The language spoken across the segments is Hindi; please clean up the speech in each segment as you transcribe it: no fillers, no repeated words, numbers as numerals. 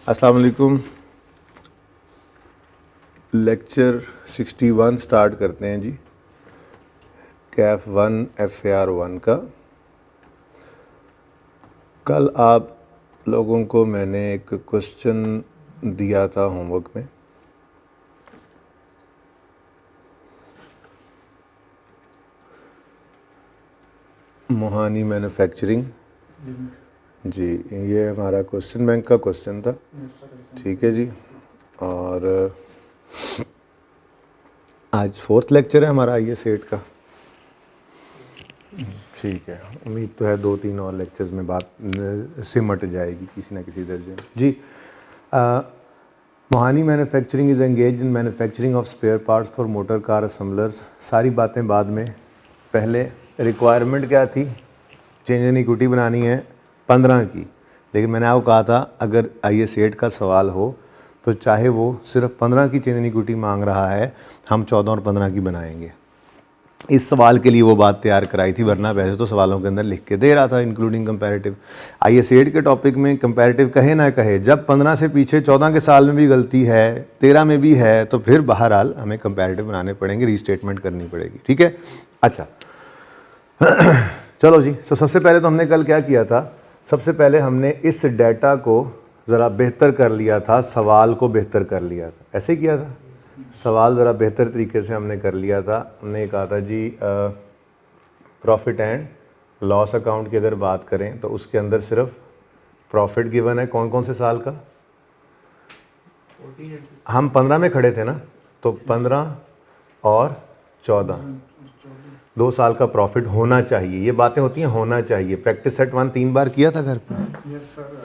अस्सलाम वालेकुम। लेक्चर 61 स्टार्ट करते हैं जी, कैफ 1 FAR 1 का। कल आप लोगों को मैंने एक क्वेश्चन दिया था होमवर्क में। मोहानी मैन्युफैक्चरिंग जी, ये हमारा क्वेश्चन बैंक का क्वेश्चन था। ठीक है जी। और आज 4th लेक्चर है हमारा IAS 8 का। ठीक है, उम्मीद तो है 2-3 और लेक्चर्स में बात सिमट जाएगी किसी ना किसी दर्जे में जी। Mohani manufacturing is engage in manufacturing of spare parts for motor car assemblers. सारी बातें बाद में, पहले रिक्वायरमेंट क्या थी? चेंज इन इक्विटी बनानी है 15 की, लेकिन मैंने आपको कहा था अगर IAS 8 का सवाल हो तो चाहे वो सिर्फ 15 की चेंज इन इक्विटी मांग रहा है, हम 14 और 15 की बनाएंगे। इस सवाल के लिए वो बात तैयार कराई थी, वरना वैसे तो सवालों के अंदर लिख के दे रहा था इंक्लूडिंग कंपैरेटिव। IAS 8 के टॉपिक में कंपैरेटिव कहे ना कहे, जब 15 से पीछे 14 के साल में भी गलती है, 13 में भी है, तो फिर बहरहाल हमें कंपैरेटिव बनाने पड़ेंगे, रीस्टेटमेंट करनी पड़ेगी। ठीक है, अच्छा चलो जी। तो सबसे पहले तो हमने कल क्या किया था? सबसे पहले हमने इस डाटा को ज़रा बेहतर कर लिया था, सवाल को बेहतर कर लिया था। ऐसे ही किया था, सवाल ज़रा बेहतर तरीके से हमने कर लिया था। हमने कहा था जी प्रॉफिट एंड लॉस अकाउंट की अगर बात करें तो उसके अंदर सिर्फ प्रॉफिट गिवन है। कौन कौन से साल का? हम 15 में खड़े थे ना, तो 15 और 14, 2 साल का प्रॉफिट होना चाहिए। ये बातें होती हैं, होना चाहिए। प्रैक्टिस सेट 1 3 बार किया था घर पे?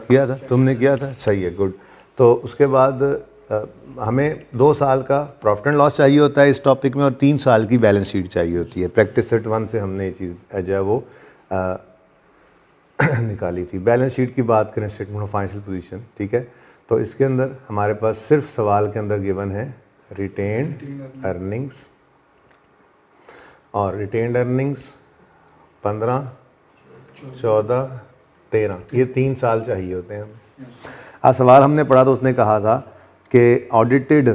किया था, तुमने किया था, सही है, गुड। तो उसके बाद हमें 2 साल का प्रॉफिट एंड लॉस चाहिए होता है इस टॉपिक में, और 3 साल की बैलेंस शीट चाहिए होती है। प्रैक्टिस सेट 1 से हमने ये चीज़ जो है वो निकाली थी। बैलेंस शीट की बात करें, स्टेटमेंट ऑफ फाइनेंशियल पोजीशन, ठीक है, तो इसके अंदर हमारे पास सिर्फ सवाल के अंदर गिवन है रिटेन्ड अर्निंग्स, और रिटेन्ड अर्निंग्स 15, 14, 13, ये 3 साल चाहिए होते हैं हमें। आज सवाल हमने पढ़ा तो उसने कहा था कि audited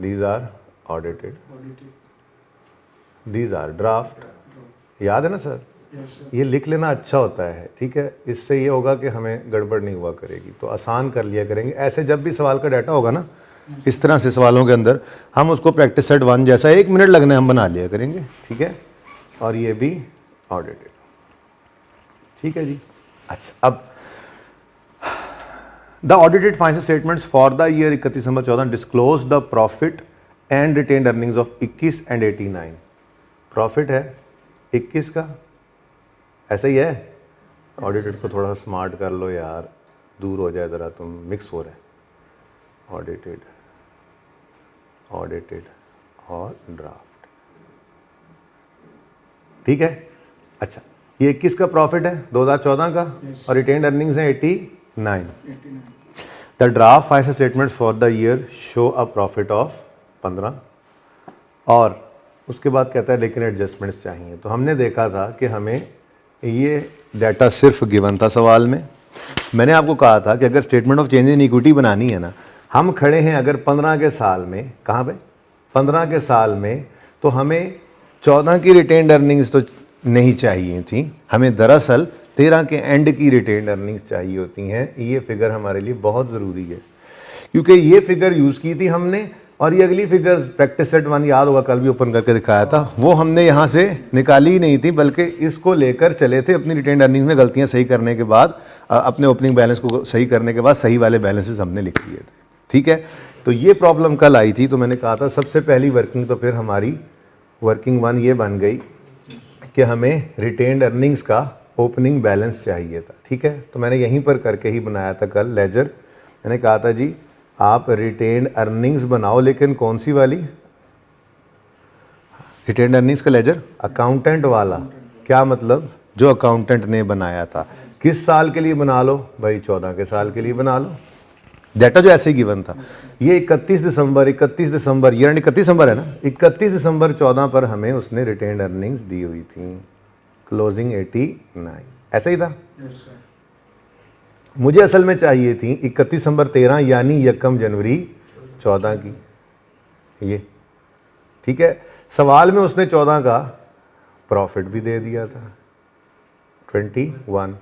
these are audited, these are draft. याद है ना सर? ये लिख लेना अच्छा होता है, ठीक है, इससे ये होगा कि हमें गड़बड़ नहीं हुआ करेगी, तो आसान कर लिया करेंगे। ऐसे जब भी सवाल का डाटा होगा ना, इस तरह से सवालों के अंदर हम उसको प्रैक्टिस सेट 1 जैसा 1 मिनट लगने हम बना लिया करेंगे, ठीक है। और ये भी ऑडिटेड, ठीक है जी। अच्छा, अब the audited financial statements for the year 31 December 14 disclose the profit and retained earnings of 21 and 89। Profit है 21 का, ऐसा ही है। ऑडिटेड को थोड़ा स्मार्ट कर लो यार, दूर हो जाए ज़रा, तुम मिक्स हो रहे हैं। ऑडिटेड और ड्राफ्ट, ठीक है। अच्छा, ये 21 का प्रॉफिट है 2014 का, और रिटेन्ड अर्निंग्स है 89। The draft financial statements for the year show a profit of 15, और उसके बाद कहता है लेकिन एडजस्टमेंट्स चाहिए। तो हमने देखा था कि हमें ये डाटा सिर्फ गिवन था सवाल में। मैंने आपको कहा था कि अगर statement of change in equity बनानी है ना, हम खड़े हैं अगर 15 के साल में, कहाँ पे? 15 के साल में, तो हमें 14 की रिटेन्ड अर्निंग्स तो नहीं चाहिए थी, हमें दरअसल 13 के एंड की रिटेन्ड अर्निंग्स चाहिए होती हैं। ये फिगर हमारे लिए बहुत ज़रूरी है, क्योंकि ये फिगर यूज़ की थी हमने, और ये अगली फिगर प्रैक्टिस सेट 1 याद होगा, कल भी ओपन करके दिखाया था, वो हमने यहाँ से निकाली ही नहीं थी, बल्कि इसको लेकर चले थे अपनी रिटेन्ड अर्निंग्स में गलतियाँ सही करने के बाद, अपने ओपनिंग बैलेंस को सही करने के बाद सही वाले बैलेंसेस हमने लिख लिए थे, ठीक है। तो ये प्रॉब्लम कल आई थी, तो मैंने कहा था सबसे पहली वर्किंग तो फिर हमारी वर्किंग 1 ये बन गई कि हमें रिटेन्ड अर्निंग्स का ओपनिंग बैलेंस चाहिए था, ठीक है। तो मैंने यहीं पर करके ही बनाया था कल लेजर। मैंने कहा था जी आप रिटेन्ड अर्निंग्स बनाओ, लेकिन कौन सी वाली? रिटेन्ड अर्निंग्स का लेजर अकाउंटेंट वाला। क्या मतलब? जो अकाउंटेंट ने बनाया था। किस साल के लिए बना लो भाई? 14 के साल के लिए बना लो। डाटा जो ऐसे ही गिवन था, ये 31 दिसंबर ये 31 दिसंबर है ना, 31 दिसंबर 14 पर हमें उसने रिटेन्ड अर्निंग्स दी हुई थी, क्लोजिंग 89, ऐसा ही था। मुझे असल में चाहिए थी 31 दिसंबर 13 यानी 1 जनवरी 14 की, ये ठीक है। सवाल में उसने 14 का प्रॉफिट भी दे दिया था 21।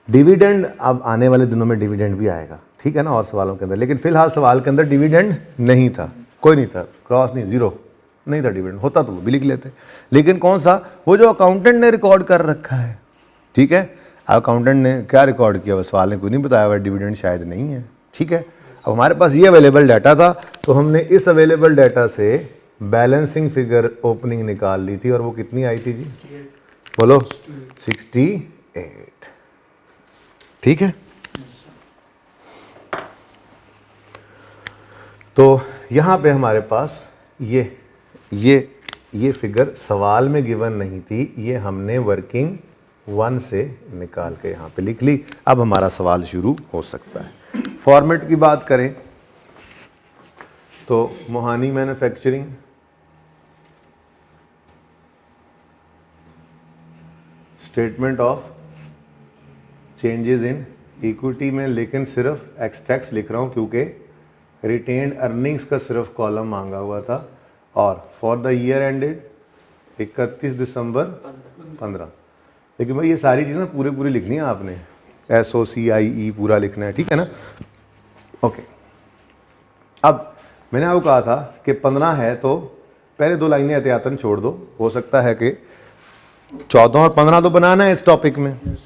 डिविडेंड अब आने वाले दिनों में डिविडेंड भी आएगा, ठीक है ना, और सवालों के अंदर, लेकिन फिलहाल सवाल के अंदर डिविडेंड नहीं था, कोई नहीं था, क्रॉस नहीं, जीरो नहीं था डिविडेंड, होता तो वो भी लिख लेते। लेकिन कौन सा, वो जो अकाउंटेंट ने रिकॉर्ड कर रखा है, ठीक है, अकाउंटेंट ने क्या रिकॉर्ड किया, वो सवाल ने कोई नहीं बताया हुआ, डिविडेंड शायद नहीं है, ठीक है। अब हमारे पास ये अवेलेबल डाटा था, तो हमने इस अवेलेबल डाटा से बैलेंसिंग फिगर ओपनिंग निकाल ली थी, और वो कितनी आई थी जी, बोलो 68, ठीक है। तो यहां पे हमारे पास ये फिगर सवाल में गिवन नहीं थी, ये हमने वर्किंग 1 से निकाल के यहां पे लिख ली। अब हमारा सवाल शुरू हो सकता है। फॉर्मेट की बात करें तो Mohani manufacturing, statement of changes in equity में, लेकिन सिर्फ एक्सट्रैक्ट्स लिख रहा हूं क्योंकि रिटेन्ड अर्निंग्स का सिर्फ कॉलम मांगा हुआ था। और फॉर द ईयर एंडेड 31 दिसंबर 15। लेकिन भाई ये सारी चीज़ें पूरी लिखनी है आपने, SOCIE पूरा लिखना है, ठीक है ना। ओके, अब मैंने आपको कहा था कि 15 है तो पहले 2 लाइनें एहतियातन छोड़ दो, हो सकता है कि 14 और 15 तो बनाना है इस टॉपिक में,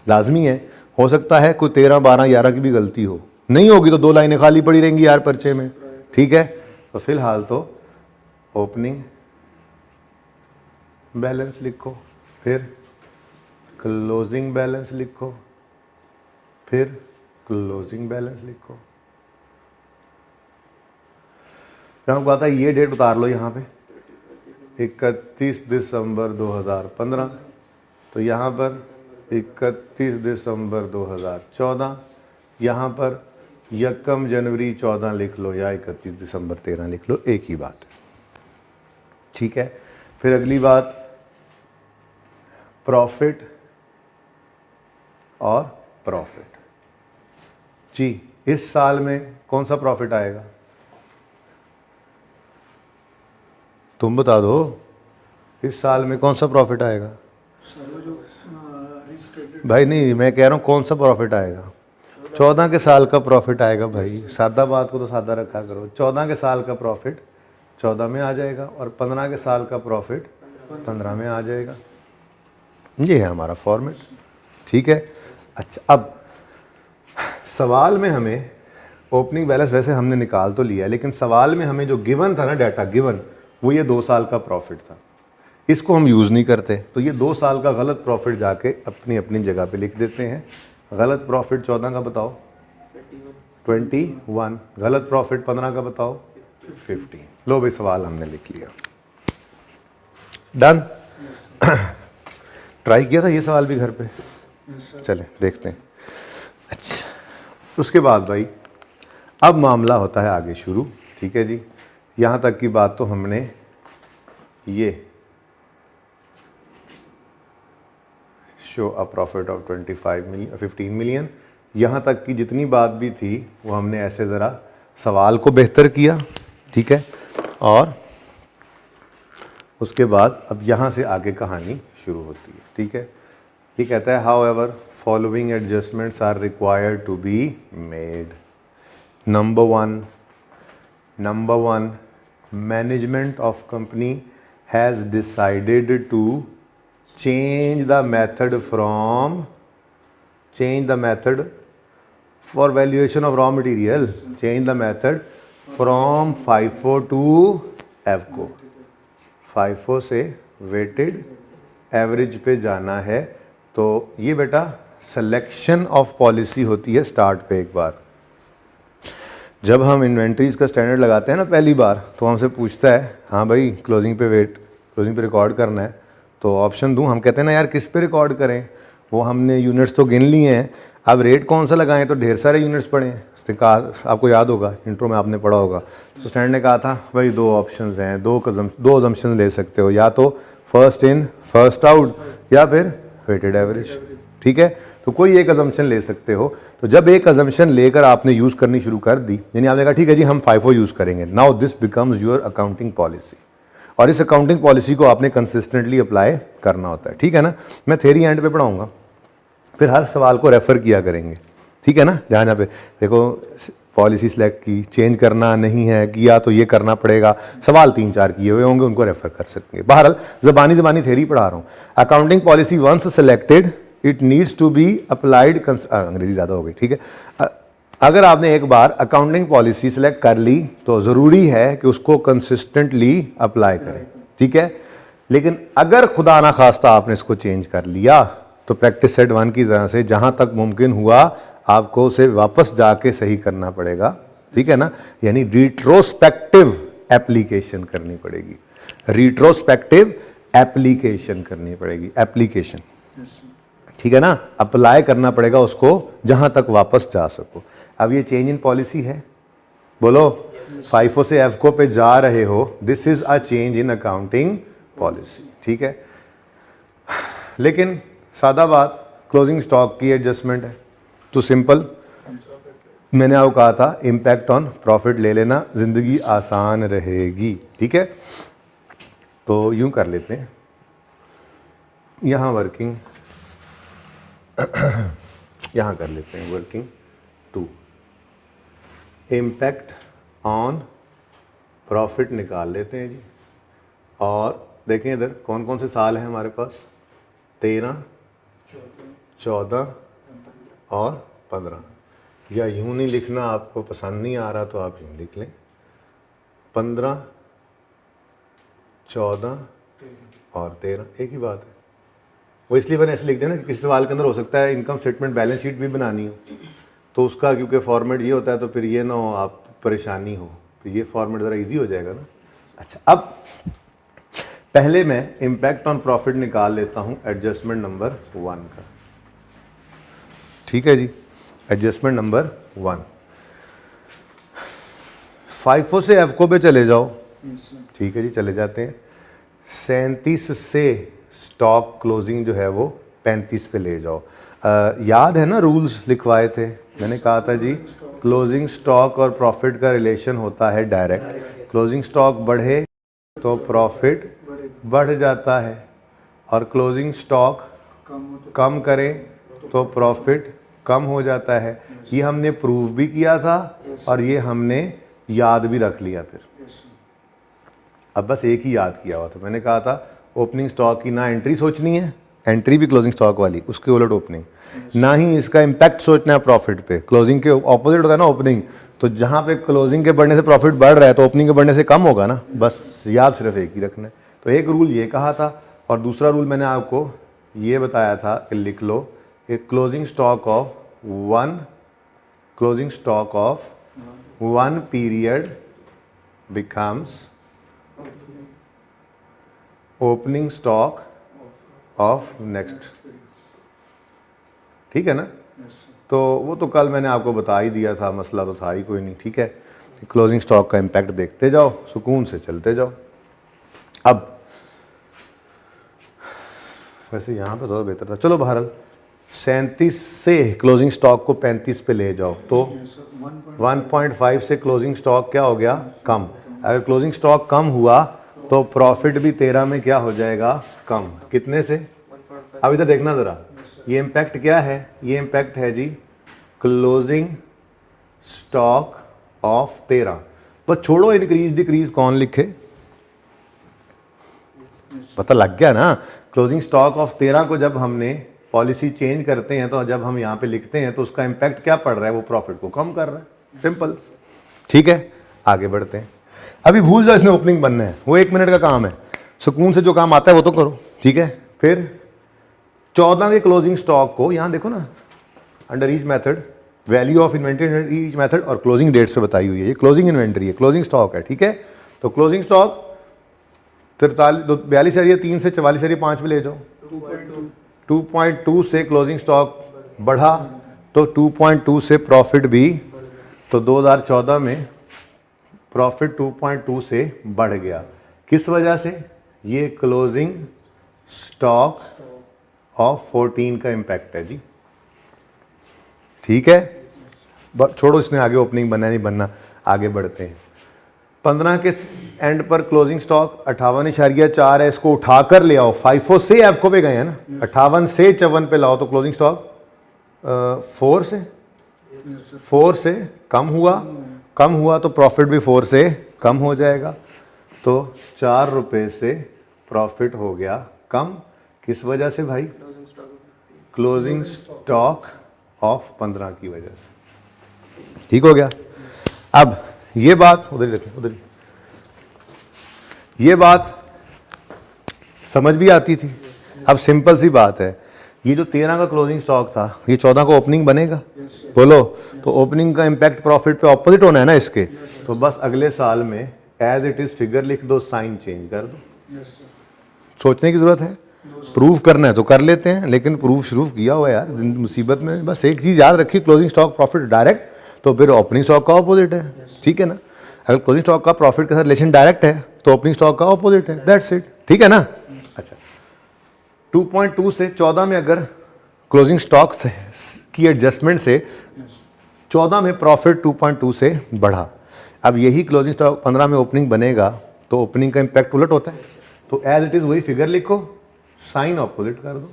लाजमी है। हो सकता है कोई 13, 12, 11 की भी गलती हो, नहीं होगी तो 2 लाइनें खाली पड़ी रहेंगी यार पर्चे में, ठीक है। तो फिलहाल तो ओपनिंग बैलेंस लिखो, फिर क्लोजिंग बैलेंस लिखो, फिर क्लोजिंग बैलेंस लिखो। फिर हमको आता है ये डेट उतार लो यहाँ पे 31 दिसंबर 2015, तो यहाँ पर 31 दिसंबर 2014, यहाँ पर 1 जनवरी 14 लिख लो या 31 दिसंबर 13 लिख लो, एक ही बात है, ठीक है। फिर अगली बात प्रॉफिट और प्रॉफिट जी, इस साल में कौन सा प्रॉफिट आएगा, तुम बता दो, इस साल में कौन सा प्रॉफिट आएगा भाई, नहीं मैं कह रहा हूं कौन सा प्रॉफिट आएगा, 14 के साल का प्रॉफिट आएगा भाई, सादा बात को तो सादा रखा करो। 14 के साल का प्रॉफिट 14 में आ जाएगा और 15 के साल का प्रॉफिट 15 में आ जाएगा, ये है हमारा फॉर्मेट, ठीक है। अच्छा, अब सवाल में हमें ओपनिंग बैलेंस वैसे हमने निकाल तो लिया, लेकिन सवाल में हमें जो गिवन था ना डाटा गिवन, वो ये 2 साल का प्रॉफिट था, इसको हम यूज़ नहीं करते, तो ये 2 साल का गलत प्रॉफिट जाके अपनी अपनी जगह पे लिख देते हैं। गलत प्रॉफिट 14 का बताओ 21, गलत प्रॉफिट 15 का बताओ 15। लो भाई सवाल हमने लिख लिया, डन। ट्राई किया था ये सवाल भी घर पे, चले देखते हैं। अच्छा, उसके बाद भाई अब मामला होता है आगे शुरू, ठीक है जी। यहाँ तक की बात तो हमने ये show a profit of 15 million, यहाँ तक की जितनी बात भी थी वो हमने ऐसे ज़रा सवाल को बेहतर किया, ठीक है। और उसके बाद अब यहाँ से आगे कहानी शुरू होती है, ठीक है। ये कहता है however following adjustments are required to be made. Number one, management of company has decided to change the method for valuation of raw material, change the method from FIFO to EVCO, FIFO से weighted average पे जाना है। तो ये बेटा सिलेक्शन ऑफ पॉलिसी होती है स्टार्ट पे। एक बार जब हम इन्वेंट्रीज का स्टैंडर्ड लगाते हैं ना पहली बार, तो हमसे पूछता है हाँ भाई क्लोजिंग पे रिकॉर्ड करना है, तो ऑप्शन दूं, हम कहते हैं ना यार किस पे रिकॉर्ड करें, वो हमने यूनिट्स तो गिन लिए हैं, अब रेट कौन सा लगाएं, तो ढेर सारे यूनिट्स पड़े हैं। उसने कहा, आपको याद होगा इंट्रो में आपने पढ़ा होगा, तो स्टैंडर्ड ने कहा था भाई 2 ऑप्शंस हैं, 2 अजम्पशन ले सकते हो, या तो फर्स्ट इन फर्स्ट आउट या फिर वेटेड एवरेज, ठीक है। तो कोई एक अजम्पशन ले सकते हो। तो जब एक अजम्पशन लेकर आपने यूज़ करनी शुरू कर दी, यानी आपने कहा ठीक है जी हम FIFO यूज़ करेंगे, now this becomes your accounting policy, और इस अकाउंटिंग पॉलिसी को आपने कंसिस्टेंटली अप्लाई करना होता है, ठीक है ना। मैं थ्योरी एंड पे पढ़ाऊंगा, फिर हर सवाल को रेफ़र किया करेंगे, ठीक है ना। जहाँ जहाँ पे देखो पॉलिसी सेलेक्ट की, चेंज करना नहीं है किया तो ये करना पड़ेगा, सवाल 3-4 किए हुए होंगे, उनको रेफ़र कर सकेंगे। बहरहाल ज़बानी थ्योरी पढ़ा रहा हूँ। Accounting policy once selected it needs to be applied, अंग्रेजी ज़्यादा हो गई, ठीक है। अगर आपने एक बार अकाउंटिंग पॉलिसी सेलेक्ट कर ली तो ज़रूरी है कि उसको कंसिस्टेंटली अप्लाई करें, ठीक है। लेकिन अगर खुदा ना खास्ता आपने इसको चेंज कर लिया तो प्रैक्टिस सेट 1 की तरह से जहाँ तक मुमकिन हुआ आपको उसे वापस जाके सही करना पड़ेगा, ठीक है ना। यानी रिट्रोस्पेक्टिव एप्लीकेशन करनी पड़ेगी, रिट्रोस्पेक्टिव एप्लीकेशन करनी पड़ेगी, एप्लीकेशन, ठीक है ना। अप्लाई करना पड़ेगा उसको जहां तक वापस जा सको। अब ये चेंज इन पॉलिसी है, बोलो FIFO से EFCO पे जा रहे हो, this is a change in accounting policy, ठीक है। लेकिन सादा बात क्लोजिंग स्टॉक की एडजस्टमेंट है, तो सिंपल मैंने आपको कहा था इम्पैक्ट ऑन प्रॉफिट ले लेना, जिंदगी आसान रहेगी, ठीक है। तो यूं कर लेते हैं, यहां वर्किंग यहां कर लेते हैं वर्किंग 2, इम्पैक्ट ऑन प्रॉफिट निकाल लेते हैं जी। और देखें इधर कौन कौन से साल हैं हमारे पास, 13, 14 और 15। या यूं नहीं लिखना, आपको पसंद नहीं आ रहा तो आप यूं लिख लें, 15, 14 और 13 एक ही बात है। वो इसलिए मैंने ऐसे लिख दिया ना कि किसी सवाल के अंदर हो सकता है इनकम स्टेटमेंट बैलेंस शीट भी बनानी हो, तो उसका क्योंकि फॉर्मेट ये होता है तो फिर ये ना हो आप परेशानी हो, तो ये फॉर्मेट ज़रा इजी हो जाएगा ना। अच्छा, अब पहले मैं इम्पैक्ट ऑन प्रॉफिट निकाल लेता हूँ एडजस्टमेंट नंबर 1 का, ठीक है जी। एडजस्टमेंट नंबर 1, FIFO से EFCO पे चले जाओ, ठीक है जी, चले जाते हैं। 37 से स्टॉक क्लोजिंग जो है वो 35 पे ले जाओ। याद है ना रूल्स लिखवाए थे, मैंने कहा था जी क्लोजिंग स्टॉक और प्रॉफिट का रिलेशन होता है डायरेक्ट, क्लोजिंग स्टॉक बढ़े तो प्रॉफिट बढ़ जाता है, और क्लोजिंग स्टॉक कम करें तो प्रॉफिट कम हो जाता है। ये हमने प्रूव भी किया था और ये हमने याद भी रख लिया। फिर अब बस एक ही याद किया हुआ था, मैंने कहा था ओपनिंग स्टॉक की ना एंट्री सोचनी है, एंट्री भी क्लोजिंग स्टॉक वाली, उसके उलट ओपनिंग, ना ही इसका इम्पैक्ट सोचना है प्रॉफिट पे, क्लोजिंग के ऑपोजिट होता है ना ओपनिंग। तो जहाँ पे क्लोजिंग के बढ़ने से प्रॉफिट बढ़ रहा है तो ओपनिंग के बढ़ने से कम होगा ना, बस याद सिर्फ एक ही रखना है। तो एक रूल ये कहा था, और दूसरा रूल मैंने आपको ये बताया था कि लिख लो कि closing stock of one period becomes opening stock of next, ठीक है ना। तो वो तो कल मैंने आपको बता ही दिया था, मसला तो था ही कोई नहीं, ठीक है। क्लोजिंग स्टॉक का इम्पैक्ट देखते जाओ, सुकून से चलते जाओ। अब वैसे यहाँ पे थोड़ा बेहतर था, चलो बहरहाल 37 से क्लोजिंग स्टॉक को 35 पे ले जाओ तो 1.5 से क्लोजिंग स्टॉक क्या हो गया, कम। अगर क्लोजिंग स्टॉक कम हुआ तो प्रॉफिट भी 13 में क्या हो जाएगा, कम। कितने से, अब इधर देखना ज़रा, ये इम्पैक्ट क्या है, ये इम्पैक्ट है जी क्लोजिंग स्टॉक ऑफ 13। तो छोड़ो इंक्रीज डिक्रीज कौन लिखे, पता लग गया ना। क्लोजिंग स्टॉक ऑफ 13 को जब हमने पॉलिसी चेंज करते हैं तो जब हम यहाँ पे लिखते हैं तो उसका इम्पैक्ट क्या पड़ रहा है, वो प्रॉफिट को कम कर रहा है, सिंपल, ठीक है। आगे बढ़ते हैं, अभी भूल जाओ इसमें ओपनिंग बनना है, वो 1 मिनट का काम है, सुकून से जो काम आता है वो तो करो, ठीक है। फिर 14 के क्लोजिंग स्टॉक को यहाँ देखो ना, under each method value of inventory under each method और क्लोजिंग डेट्स पे बताई हुई है, ये क्लोजिंग इन्वेंट्री है, क्लोजिंग स्टॉक है, ठीक है। तो क्लोजिंग स्टॉक 42 है, 3 से 44 है, 5 में ले जाओ। 2.2 से क्लोजिंग स्टॉक बढ़ा तो 2.2 से प्रॉफिट भी, तो 2014 में प्रॉफिट 2.2 से बढ़ गया, किस वजह से, ये क्लोजिंग स्टॉक ऑफ 14 का इम्पैक्ट है जी, ठीक है, छोड़ो इसमें आगे ओपनिंग बनना नहीं बनना, आगे बढ़ते हैं। 15 के एंड पर क्लोजिंग स्टॉक 58.4 है, इसको उठाकर ले आओ, 54 से एफको पे गए हैं ना, 58 से 54 पे लाओ तो क्लोजिंग स्टॉक 4 से कम हुआ तो प्रॉफिट भी 4 से कम हो जाएगा, तो 4 रुपए से प्रॉफिट हो गया कम। किस वजह से भाई? क्लोजिंग स्टॉक ऑफ 15 की वजह से। ठीक हो गया। अब ये बात उधर ही रखें, उधर ही, ये बात समझ भी आती थी। अब सिंपल सी बात है, ये जो 13 का क्लोजिंग स्टॉक था, ये 14 का ओपनिंग बनेगा, बोलो, तो ओपनिंग का इंपैक्ट प्रॉफिट पे ऑपोजिट होना है ना इसके, तो बस अगले साल में एज इट इज फिगर लिख दो, साइन चेंज कर दो। सोचने की जरूरत है, प्रूव करना है तो कर लेते हैं, लेकिन प्रूफ शुरू किया हुआ है यार मुसीबत में। बस एक चीज याद रखिए, क्लोजिंग स्टॉक प्रॉफिट डायरेक्ट, तो फिर ओपनिंग स्टॉक का ऑपोजिट है, ठीक है ना। अगर क्लोजिंग स्टॉक का प्रॉफिट के साथ रिलेशन डायरेक्ट है तो ओपनिंग स्टॉक का ऑपोजिट है, दैट्स इट, ठीक है ना। अच्छा, 2.2 से 14 में अगर क्लोजिंग स्टॉक की एडजस्टमेंट से 14 में प्रॉफिट 2.2 से बढ़ा, अब यही क्लोजिंग स्टॉक 15 में ओपनिंग बनेगा तो ओपनिंग का इंपैक्ट उलट होता है, तो एज इट इज वही फिगर लिखो, साइन ऑपोजिट कर दो,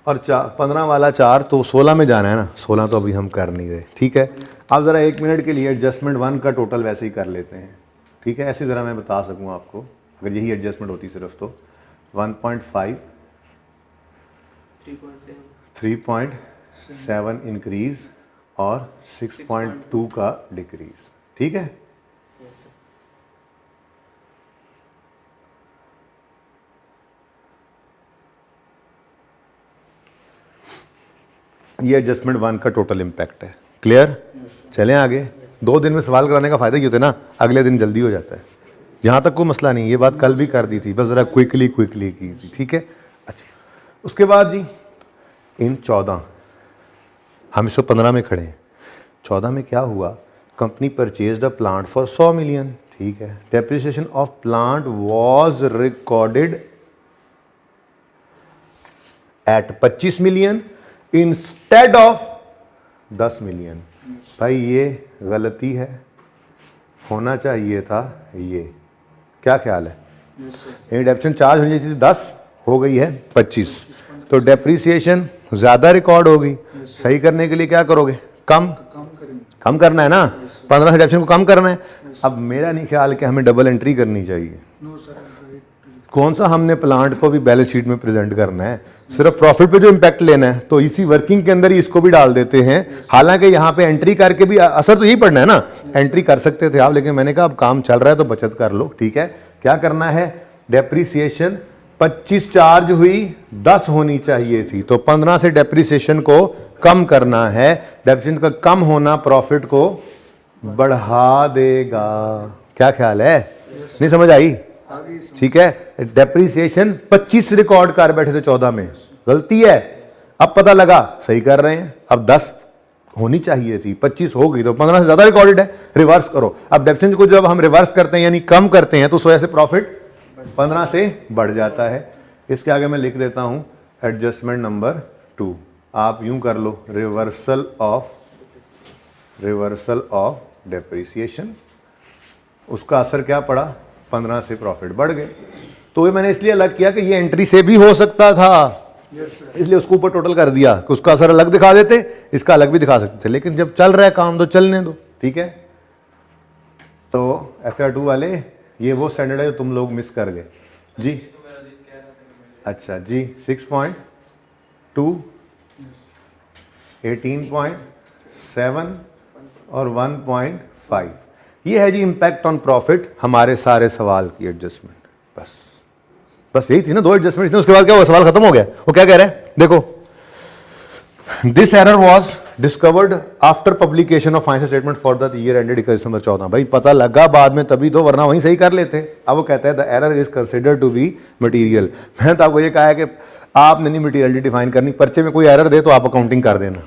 और 15 वाला 4 तो 16 में जाना है ना, 16 तो अभी हम कर नहीं रहे, ठीक है। अब ज़रा 1 मिनट के लिए एडजस्टमेंट 1 का टोटल वैसे ही कर लेते हैं, ठीक है, ऐसे ज़रा मैं बता सकूँ आपको, अगर यही एडजस्टमेंट होती सिर्फ तो 1.5 3.7 इंक्रीज और 6.2 का डिक्रीज, ठीक है। ये एडजस्टमेंट 1 का टोटल इंपैक्ट है, क्लियर। चलें आगे। 2 दिन में सवाल कराने का फायदा ये होता है ना, अगले दिन जल्दी हो जाता है। जहाँ तक कोई मसला नहीं, ये बात कल भी कर दी थी, बस ज़रा क्विकली की थी, ठीक है। अच्छा, उसके बाद जी इन 14, हम 115 में खड़े हैं, 14 में क्या हुआ, company purchased a plant for 100 million, ठीक है। Depreciation of plant was recorded at 25 million instead of 10 million. भाई ये गलती है, होना चाहिए था ये, क्या ख्याल है? डेप्रिसिएशन चार्ज होनी चाहिए थी 10, हो गई है 25, तो डेप्रिसिएशन ज्यादा रिकॉर्ड होगी। सही करने के लिए क्या करोगे? कम करना है ना, 15 से डेप्रिसिएशन को कम करना है। अब मेरा नहीं ख्याल कि हमें डबल एंट्री करनी चाहिए। कौन सा हमने प्लांट को भी बैलेंस शीट में प्रेजेंट करना है, सिर्फ प्रॉफिट पे जो इम्पैक्ट लेना है, तो इसी वर्किंग के अंदर ही इसको भी डाल देते हैं। हालांकि यहाँ पे एंट्री करके भी असर तो यही पड़ना है ना, एंट्री कर सकते थे आप, लेकिन मैंने कहा अब काम चल रहा है तो बचत कर लो, ठीक है। क्या करना है? डेप्रीसिएशन 25 चार्ज हुई, 10 होनी चाहिए थी, तो 15 से डेप्रीसिएशन को कम करना है। डेप्रीसिएशन का कम होना प्रॉफिट को बढ़ा देगा। क्या ख्याल है? नहीं समझ आई? ठीक है। डेप्रीसिएशन 25 रिकॉर्ड कर बैठे थे 14 में, गलती है, अब पता लगा सही कर रहे हैं। अब 10 होनी चाहिए थी, 25 हो गई, तो 15 से ज्यादा रिकॉर्डेड है, रिवर्स करो। अब डेप्रीसिएशन को जब हम रिवर्स करते हैं यानी कम करते हैं, तो उस वजह से प्रॉफिट 15 से बढ़ जाता है। इसके आगे मैं लिख देता हूं एडजस्टमेंट नंबर 2, आप यूं कर लो, रिवर्सल ऑफ डेप्रीसिएशन। उसका असर क्या पड़ा? 15 से प्रॉफिट बढ़ गए। तो ये मैंने इसलिए अलग किया कि ये एंट्री से भी हो सकता था, इसलिए उसको ऊपर टोटल कर दिया कि उसका असर अलग दिखा देते, इसका अलग भी दिखा सकते थे, लेकिन जब चल रहा है काम तो चलने दो, ठीक है। तो FR2 वाले ये वो स्टैंडर्ड है जो तुम लोग मिस कर गए जी। अच्छा जी, 6.2, 18.7 और 1.5, ये है जी इंपैक्ट ऑन प्रॉफिट हमारे सारे सवाल की एडजस्टमेंट। बस यही थी ना, 2 एडजस्टमेंट थी। उसके बाद क्या हुआ? सवाल खत्म हो गया। वो क्या कह रहे हैं देखो, this error was discovered after publication of financial statement for the year ended 31 दिसंबर 14। भाई पता लगा बाद में तभी तो, वरना वहीं सही कर लेते। अब वो कहता है the error is considered to be material. मैंने तो आपको ये कहा है कि आपने नहीं मटीरियलिटी डिफाइन करनी, पर्चे में कोई एरर दे तो आप अकाउंटिंग कर देना,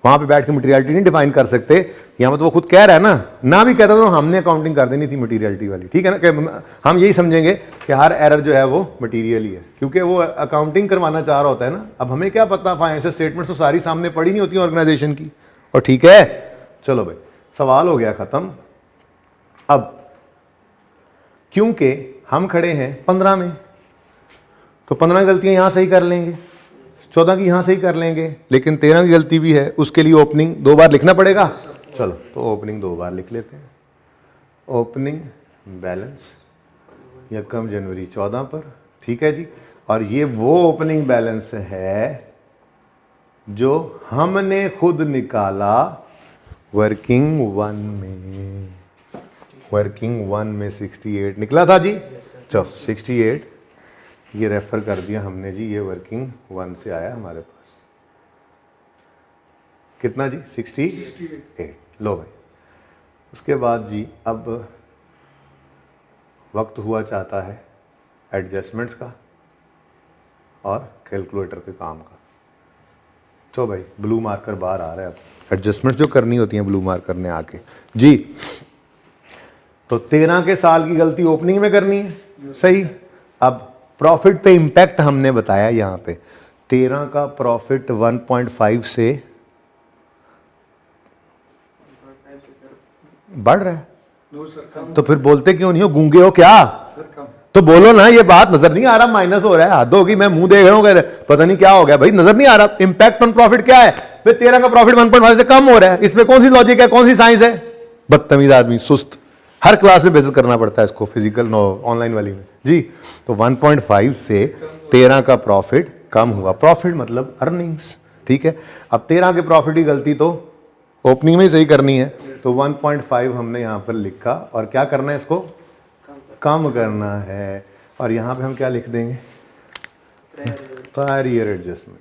वहां पे बैठ के मटेरियलिटी नहीं डिफाइन कर सकते। यहाँ पर तो वो खुद कह रहा है ना भी कहता तो हमने अकाउंटिंग कर देनी थी मटेरियलिटी वाली, ठीक है ना, कि हम यही समझेंगे कि हर एरर जो है वो मटेरियल ही है, क्योंकि वो अकाउंटिंग करवाना चाह रहा होता है ना। अब हमें क्या पता, फाइनेंशियल स्टेटमेंट तो सारी सामने पड़ी नहीं होती ऑर्गेनाइजेशन की, और ठीक है। चलो भाई, सवाल हो गया खत्म। अब क्योंकि हम खड़े हैं 15 में, तो 15 गलतियां यहां सही कर लेंगे, 14 की यहां सही कर लेंगे, लेकिन 13 की गलती भी है, उसके लिए ओपनिंग 2 बार लिखना पड़ेगा। चलो तो ओपनिंग 2 बार लिख लेते हैं। ओपनिंग बैलेंस यकम जनवरी 14 पर, ठीक है जी। और ये वो ओपनिंग बैलेंस है जो हमने खुद निकाला वर्किंग 1 में। वर्किंग 1 में 68 निकला था जी। चलो 68 ये रेफर कर दिया हमने जी, ये वर्किंग 1 से आया हमारे पास। कितना जी? 68। लो भाई, उसके बाद जी अब वक्त हुआ चाहता है एडजस्टमेंट्स का और कैलकुलेटर के काम का। तो भाई ब्लू मार्कर बाहर आ रहा है, अब एडजस्टमेंट जो करनी होती हैं ब्लू मार्कर ने आके जी। तो 13 के साल की गलती ओपनिंग में करनी है, सही। अब प्रॉफिट पे इंपैक्ट हमने बताया यहां पे, 13 का प्रॉफिट 1.5 से बढ़ रहा है। तो फिर बोलते क्यों नहीं हो, गूंगे हो क्या? तो बोलो ना, ये बात नजर नहीं आ रहा माइनस हो रहा है, हद होगी, मैं मुंह देख रहा हूं, पता नहीं क्या हो गया भाई, नजर नहीं आ रहा। इंपैक्ट ऑन प्रॉफिट क्या है भाई? 13 का प्रॉफिट 1.5 से कम हो रहा है, इसमें कौन सी लॉजिक है, कौन सी साइंस है? बदतमीज आदमी, सुस्त, हर क्लास में बेइज्जत करना पड़ता है इसको, फिजिकल नो ऑनलाइन वाली में जी। तो 1.5 से 13 का प्रॉफिट कम हुआ, प्रॉफिट मतलब अर्निंग्स, ठीक है। अब 13 के प्रॉफिट की गलती तो ओपनिंग में ही सही करनी है, तो 1.5 हमने यहां पर लिखा, और क्या करना है, इसको कम करना है। और यहां पे हम क्या लिख देंगे? Prior year adjustment.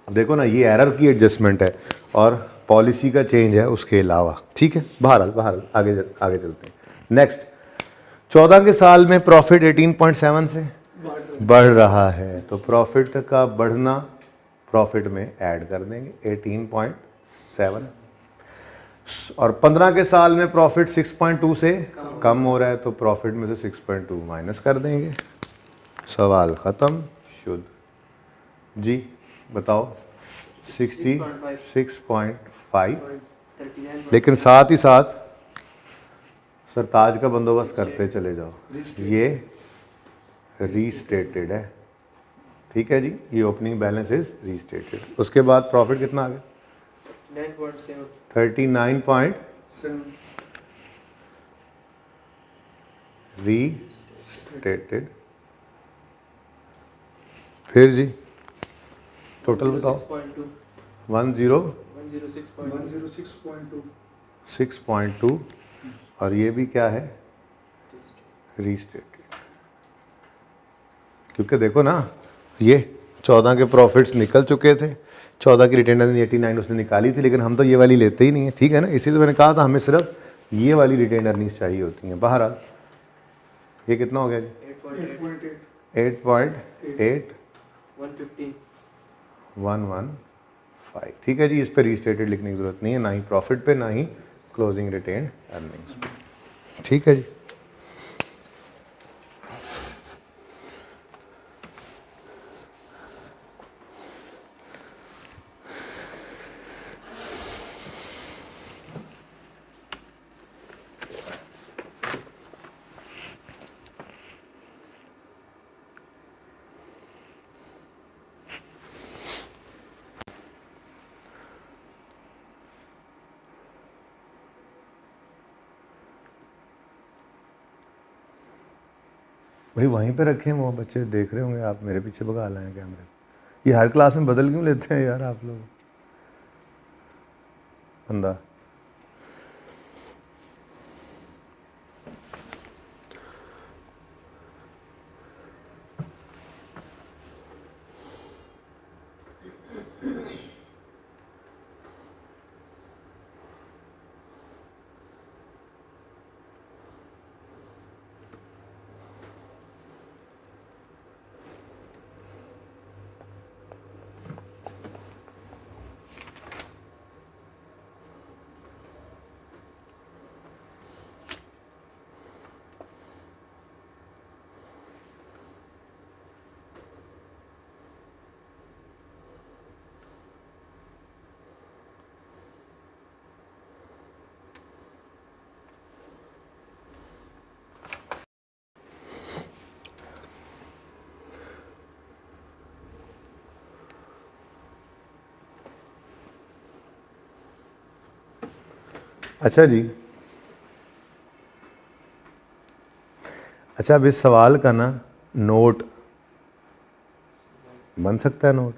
देखो ना, ये एरर की एडजस्टमेंट है और पॉलिसी का चेंज है उसके अलावा, ठीक है। बहरहाल आगे चलते हैं। नेक्स्ट, 14 के साल में प्रॉफिट 18.7 से बढ़ रहा है, तो प्रॉफिट का बढ़ना प्रॉफिट में ऐड कर देंगे 18.7। और 15 के साल में प्रॉफिट 6.2 से कम हो रहा है, तो प्रॉफिट में से 6.2 माइनस कर देंगे। सवाल खत्म, शुद्ध जी। बताओ 66.5, लेकिन साथ ही साथ सरताज का बंदोबस्त करते चले जाओ, ये रीस्टेटेड है, ठीक है जी। ये ओपनिंग बैलेंस इज रीस्टेटेड। उसके बाद प्रॉफिट कितना आ गया? 39.7 रीस्टेटेड। फिर जी टोटल बताओ। 106.2, और ये भी क्या है? रीस्टेटेड। क्योंकि देखो ना, ये 14 के प्रॉफिट्स निकल चुके थे, 14 की रिटेन अर्निंग 89 उसने निकाली थी, लेकिन हम तो ये वाली लेते ही नहीं है, ठीक है ना। इसीलिए मैंने कहा था हमें सिर्फ ये वाली रिटेन अर्निंग्स चाहिए होती हैं। बहरहाल ये कितना हो गया जी? 8.8 115, ठीक है जी। इस पे रीस्टेटेड लिखने की जरूरत नहीं है, ना ही प्रॉफिट पे, ना ही क्लोजिंग रिटेन अर्निंग्स पे, ठीक है जी। भाई वहीं पे रखे हैं, वो बच्चे देख रहे होंगे, आप मेरे पीछे भगा लाए हैं कैमरे। ये हर क्लास में बदल क्यों लेते हैं यार आप लोग? बंदा अच्छा जी, अच्छा अब इस सवाल का ना नोट बन सकता है, note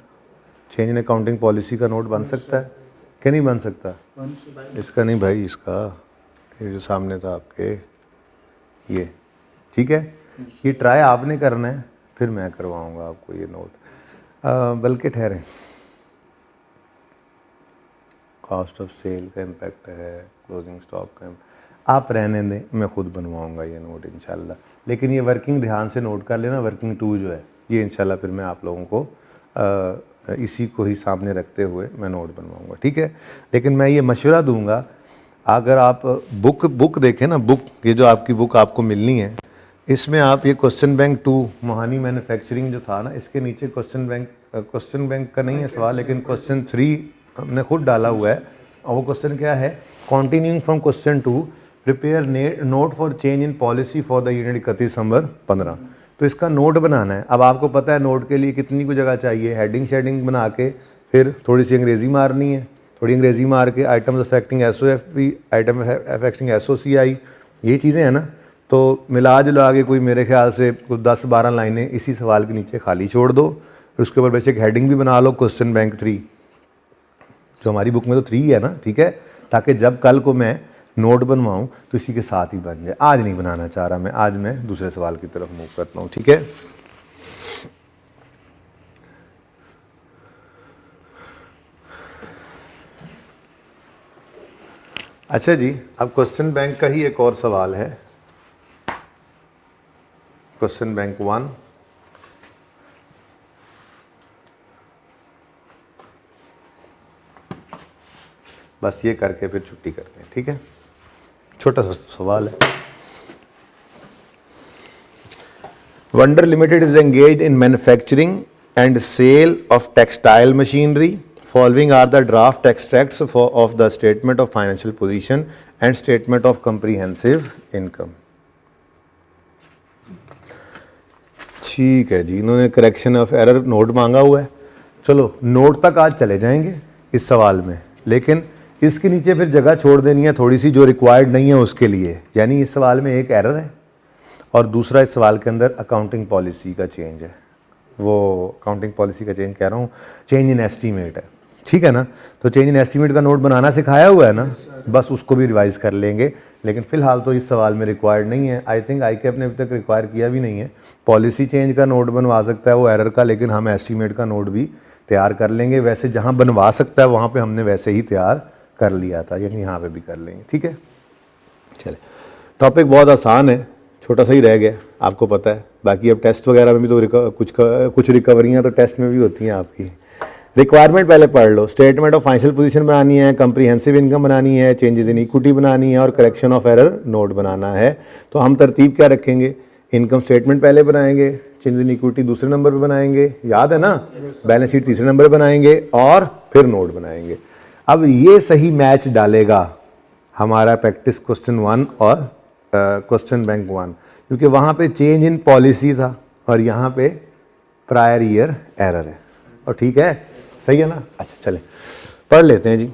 change in accounting policy का नोट बन सकता है कि नहीं बन सकता? इसका नहीं भाई, इसका ये जो सामने था आपके, ये ठीक है, ये ट्राई आपने करना है, फिर मैं करवाऊंगा आपको ये नोट। बल्कि ठहरें, कॉस्ट ऑफ सेल का इम्पैक्ट है, क्लोजिंग स्टॉक का, आप रहने दें, मैं खुद बनवाऊंगा ये नोट इंशाल्लाह। लेकिन ये वर्किंग ध्यान से नोट कर लेना, वर्किंग 2 जो है ये इंशाल्लाह फिर मैं आप लोगों को इसी को ही सामने रखते हुए मैं नोट बनवाऊंगा, ठीक है। लेकिन मैं ये मशवरा दूंगा, अगर आप बुक देखें ना, बुक ये जो आपकी बुक आपको मिलनी है, इसमें आप ये क्वेश्चन बैंक 2 मोहानी मैन्युफैक्चरिंग जो था ना, इसके नीचे क्वेश्चन बैंक का नहीं है सवाल, लेकिन क्वेश्चन 3 हमने खुद डाला हुआ है। और वो क्वेश्चन क्या है, continuing from question 2, prepare note for change in policy for the unit 31 दिसंबर 15। तो इसका नोट बनाना है। अब आपको पता है नोट के लिए कितनी कुछ जगह चाहिए, हेडिंग शेडिंग बना के फिर थोड़ी सी अंग्रेज़ी मारनी है, थोड़ी अंग्रेज़ी मार के items affecting SOFP, item affecting SOCI, ये चीज़ें हैं ना। तो मिला जुला के कोई मेरे ख्याल से कुछ 10-12 लाइनें इसी सवाल के नीचे खाली छोड़ दो, फिर उसके ऊपर बेसिक हेडिंग भी बना लो, क्वेश्चन बैंक 3, जो हमारी बुक में तो 3 है ना, ठीक है, ताकि जब कल को मैं नोट बनवाऊं तो इसी के साथ ही बन जाए। आज नहीं बनाना चाह रहा मैं, आज मैं दूसरे सवाल की तरफ मूव करता हूं, ठीक है। अच्छा जी, अब क्वेश्चन बैंक का ही एक और सवाल है, क्वेश्चन बैंक 1। बस ये करके फिर छुट्टी करते हैं, ठीक है। छोटा सा सवाल है। Wonder Limited is engaged in manufacturing and sale of textile machinery. Following are the draft extracts of the statement of financial position and statement of comprehensive income. ठीक है जी, इन्होंने करेक्शन ऑफ एरर नोट मांगा हुआ है। चलो नोट तक आज चले जाएंगे इस सवाल में, लेकिन इसके नीचे फिर जगह छोड़ देनी है थोड़ी सी जो रिक्वायर्ड नहीं है उसके लिए। यानी इस सवाल में एक एरर है और दूसरा इस सवाल के अंदर अकाउंटिंग पॉलिसी का चेंज है। वो अकाउंटिंग पॉलिसी का चेंज कह रहा हूँ, चेंज इन एस्टीमेट है, ठीक है ना। तो चेंज इन एस्टीमेट का नोट बनाना सिखाया हुआ है ना, बस उसको भी रिवाइज कर लेंगे। लेकिन फिलहाल तो इस सवाल में रिक्वायर्ड नहीं है। आई थिंक ICAP ने अभी तक रिक्वायर किया भी नहीं है। पॉलिसी चेंज का नोट बनवा सकता है वो एरर का, लेकिन हम एस्टीमेट का नोट भी तैयार कर लेंगे। वैसे जहाँ बनवा सकता है वहाँ पे हमने वैसे ही तैयार कर लिया था, यानी यहाँ पे भी कर लेंगे, ठीक है। चले, टॉपिक बहुत आसान है, छोटा सा ही रह गया, आपको पता है। बाकी अब टेस्ट वगैरह में भी तो कुछ रिकवरियाँ तो टेस्ट में भी होती हैं आपकी। रिक्वायरमेंट पहले पढ़ लो। स्टेटमेंट ऑफ फाइनेंशियल पोजीशन बनानी है, कंप्रीहेंसिव इनकम बनानी है, चेंजेस इन इक्विटी बनानी है और करेक्शन ऑफ एरर नोट बनाना है। तो हम तरतीब क्या रखेंगे, इनकम स्टेटमेंट पहले बनाएंगे, चेंजेस इन इक्विटी दूसरे नंबर पर बनाएंगे, याद है ना, बैलेंस शीट तीसरे नंबर पर बनाएंगे और फिर नोट बनाएंगे। अब ये सही मैच डालेगा हमारा प्रैक्टिस क्वेश्चन 1 और क्वेश्चन बैंक 1, क्योंकि वहाँ पे चेंज इन पॉलिसी था और यहाँ पे प्रायर ईयर एरर है। और ठीक है, सही है ना। अच्छा चले पढ़ लेते हैं जी।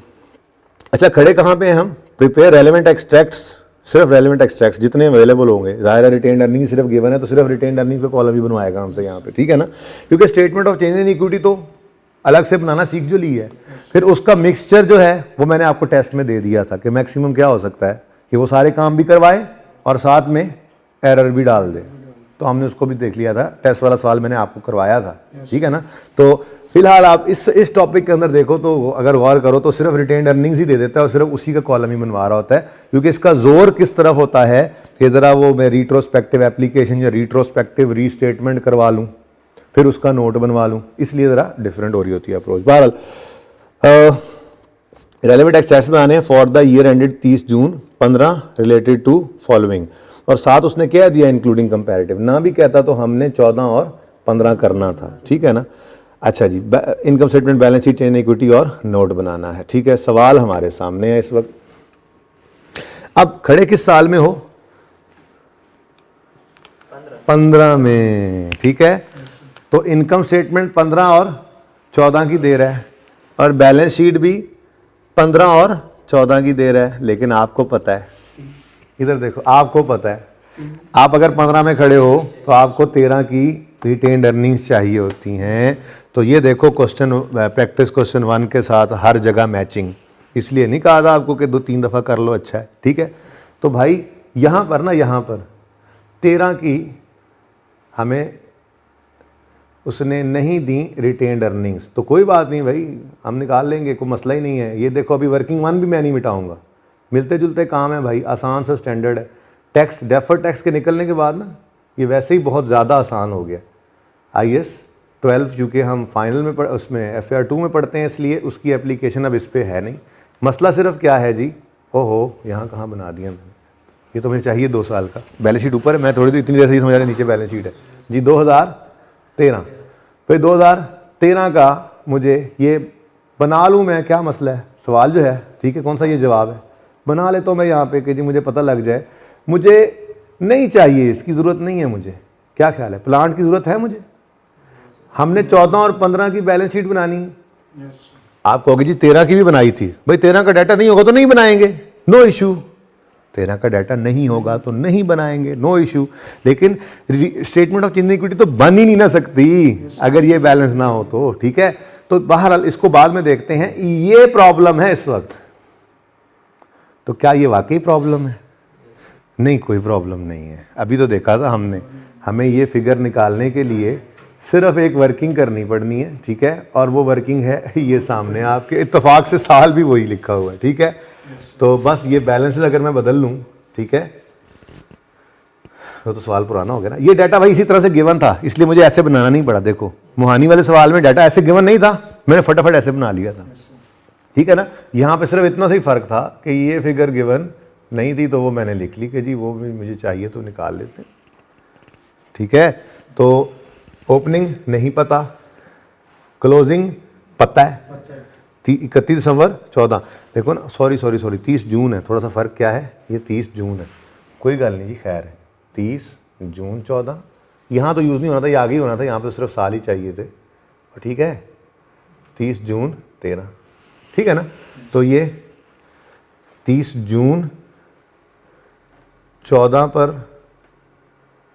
अच्छा खड़े कहाँ पे हैं हम, प्रिपेयर रेलेवेंट एक्सट्रैक्ट्स, सिर्फ रेलेवेंट एक्सट्रैक्ट्स जितने अवेलेबल होंगे। ज़ाहिर है रिटेन अर्निंग सिर्फ गिवन है तो सिर्फ रिटेन अर्निंग का कॉलम भी बनवाएगा हमसे यहाँ पे, ठीक है ना। क्योंकि statement of change in equity तो अलग से बनाना सीख जो ली है, फिर उसका मिक्सचर जो है वो मैंने आपको टेस्ट में दे दिया था कि मैक्सिमम क्या हो सकता है कि वो सारे काम भी करवाए और साथ में एरर भी डाल दे। तो हमने उसको भी देख लिया था, टेस्ट वाला सवाल मैंने आपको करवाया था, ठीक है ना। तो फिलहाल आप इस टॉपिक के अंदर देखो तो अगर गौर करो तो सिर्फ रिटेन अर्निंग्स ही दे देता है और सिर्फ उसी का कॉलम ही बनवा रहा होता है। क्योंकि इसका जोर किस तरफ होता है कि ज़रा वो मैं रिट्रोस्पेक्टिव एप्लीकेशन या रिट्रोस्पेक्टिव रीस्टेटमेंट करवा लूँ, फिर उसका नोट बनवा लूँ, इसलिए ज़रा डिफरेंट हो रही होती है अप्रोच। बहरहाल रेलेवेंट एक्सट्रैक्ट्स बनाने हैं for the year ended 30 June 15 related to following, और साथ उसने क्या दिया इंक्लूडिंग कंपैरेटिव, ना भी कहता तो हमने 14 और 15 करना था, ठीक है ना। अच्छा जी, income statement, balance sheet, change equity और नोट बनाना है, ठीक है। सवाल हमारे सामने है इस वक्त। अब खड़े किस साल में हो, 15 में, ठीक है। तो इनकम स्टेटमेंट 15 और 14 की दे रहा है और बैलेंस शीट भी 15 और 14 की दे रहा है, लेकिन आपको पता है, इधर देखो, आपको पता है आप अगर 15 में खड़े हो तो आपको 13 की रिटेन्ड अर्निंग्स चाहिए होती हैं। तो ये देखो क्वेश्चन, प्रैक्टिस क्वेश्चन 1 के साथ हर जगह मैचिंग, इसलिए नहीं कहा था आपको कि 2-3 दफ़ा कर लो, अच्छा है, ठीक है। तो भाई यहाँ पर ना, यहाँ पर 13 की हमें उसने नहीं दी रिटेन्ड अर्निंग्स, तो कोई बात नहीं भाई, हम निकाल लेंगे, कोई मसला ही नहीं है। ये देखो अभी वर्किंग 1 भी मैं नहीं मिटाऊंगा, मिलते जुलते काम है भाई, आसान सा स्टैंडर्ड है। टैक्स, डेफर टैक्स के निकलने के बाद ना ये वैसे ही बहुत ज़्यादा आसान हो गया। IAS 12 चूँकि हम फाइनल में उसमें FAR 2 में पढ़ते हैं, इसलिए उसकी एप्लीकेशन अब इस पर है नहीं। मसला सिर्फ क्या है जी, ओहो यहाँ कहाँ बना दिया मैंने, ये तो मुझे चाहिए 2 साल का। बैलेंस शीट ऊपर है, मैं थोड़ी देर इतनी देर से ही समझा नीचे बैलेंस शीट है जी। 2013, फिर 2013 का मुझे ये बना लूँ मैं, क्या मसला है, सवाल जो है, ठीक है, कौन सा ये जवाब है, बना ले तो मैं यहाँ पे कि जी मुझे पता लग जाए, मुझे नहीं चाहिए, इसकी ज़रूरत नहीं है मुझे। क्या ख्याल है, प्लांट की ज़रूरत है मुझे? हमने 14 और 15 की बैलेंस शीट बनानी है। आप कहोगे जी 13 की भी बनाई थी, भाई 13 का डाटा नहीं होगा तो नहीं बनाएंगे, नो इशू। 13 का डाटा नहीं होगा तो नहीं बनाएंगे, नो इशू। लेकिन statement of change in equity तो बन ही नहीं ना सकती अगर ये बैलेंस ना हो तो, ठीक है। तो बहरहाल इसको बाद में देखते हैं। ये प्रॉब्लम है इस वक्त, तो क्या ये वाकई प्रॉब्लम है? नहीं, कोई प्रॉब्लम नहीं है। अभी तो देखा था हमने, हमें ये फिगर निकालने के लिए सिर्फ एक वर्किंग करनी पड़नी है, ठीक है, और वो वर्किंग है ये सामने आपके, इत्तेफाक से साल भी वही लिखा हुआ है, ठीक है। तो बस ये बैलेंसेस अगर मैं बदल लूँ, ठीक है, तो सवाल पुराना हो गया ना। ये डाटा भाई इसी तरह से गिवन था, इसलिए मुझे ऐसे बनाना नहीं पड़ा। देखो मुहानी वाले सवाल में डाटा ऐसे गिवन नहीं था, मैंने फटाफट ऐसे बना लिया था, ठीक है ना। यहाँ पे सिर्फ इतना सा ही फर्क था कि ये फिगर गिवन नहीं थी, तो वो मैंने लिख ली कि जी वो भी मुझे चाहिए तो निकाल लेते हैं, ठीक है। तो ओपनिंग नहीं पता, क्लोजिंग पता है, 31 दिसंबर 14, देखो ना, सॉरी 30 जून है, थोड़ा सा फ़र्क क्या है, ये 30 जून है, कोई गल नहीं जी, खैर है। 30 जून 14, यहाँ तो यूज़ नहीं होना था, ये आगे ही होना था, यहाँ पे सिर्फ साल ही चाहिए थे, ठीक है। 30 जून 13, ठीक है ना। तो ये 30 जून 14 पर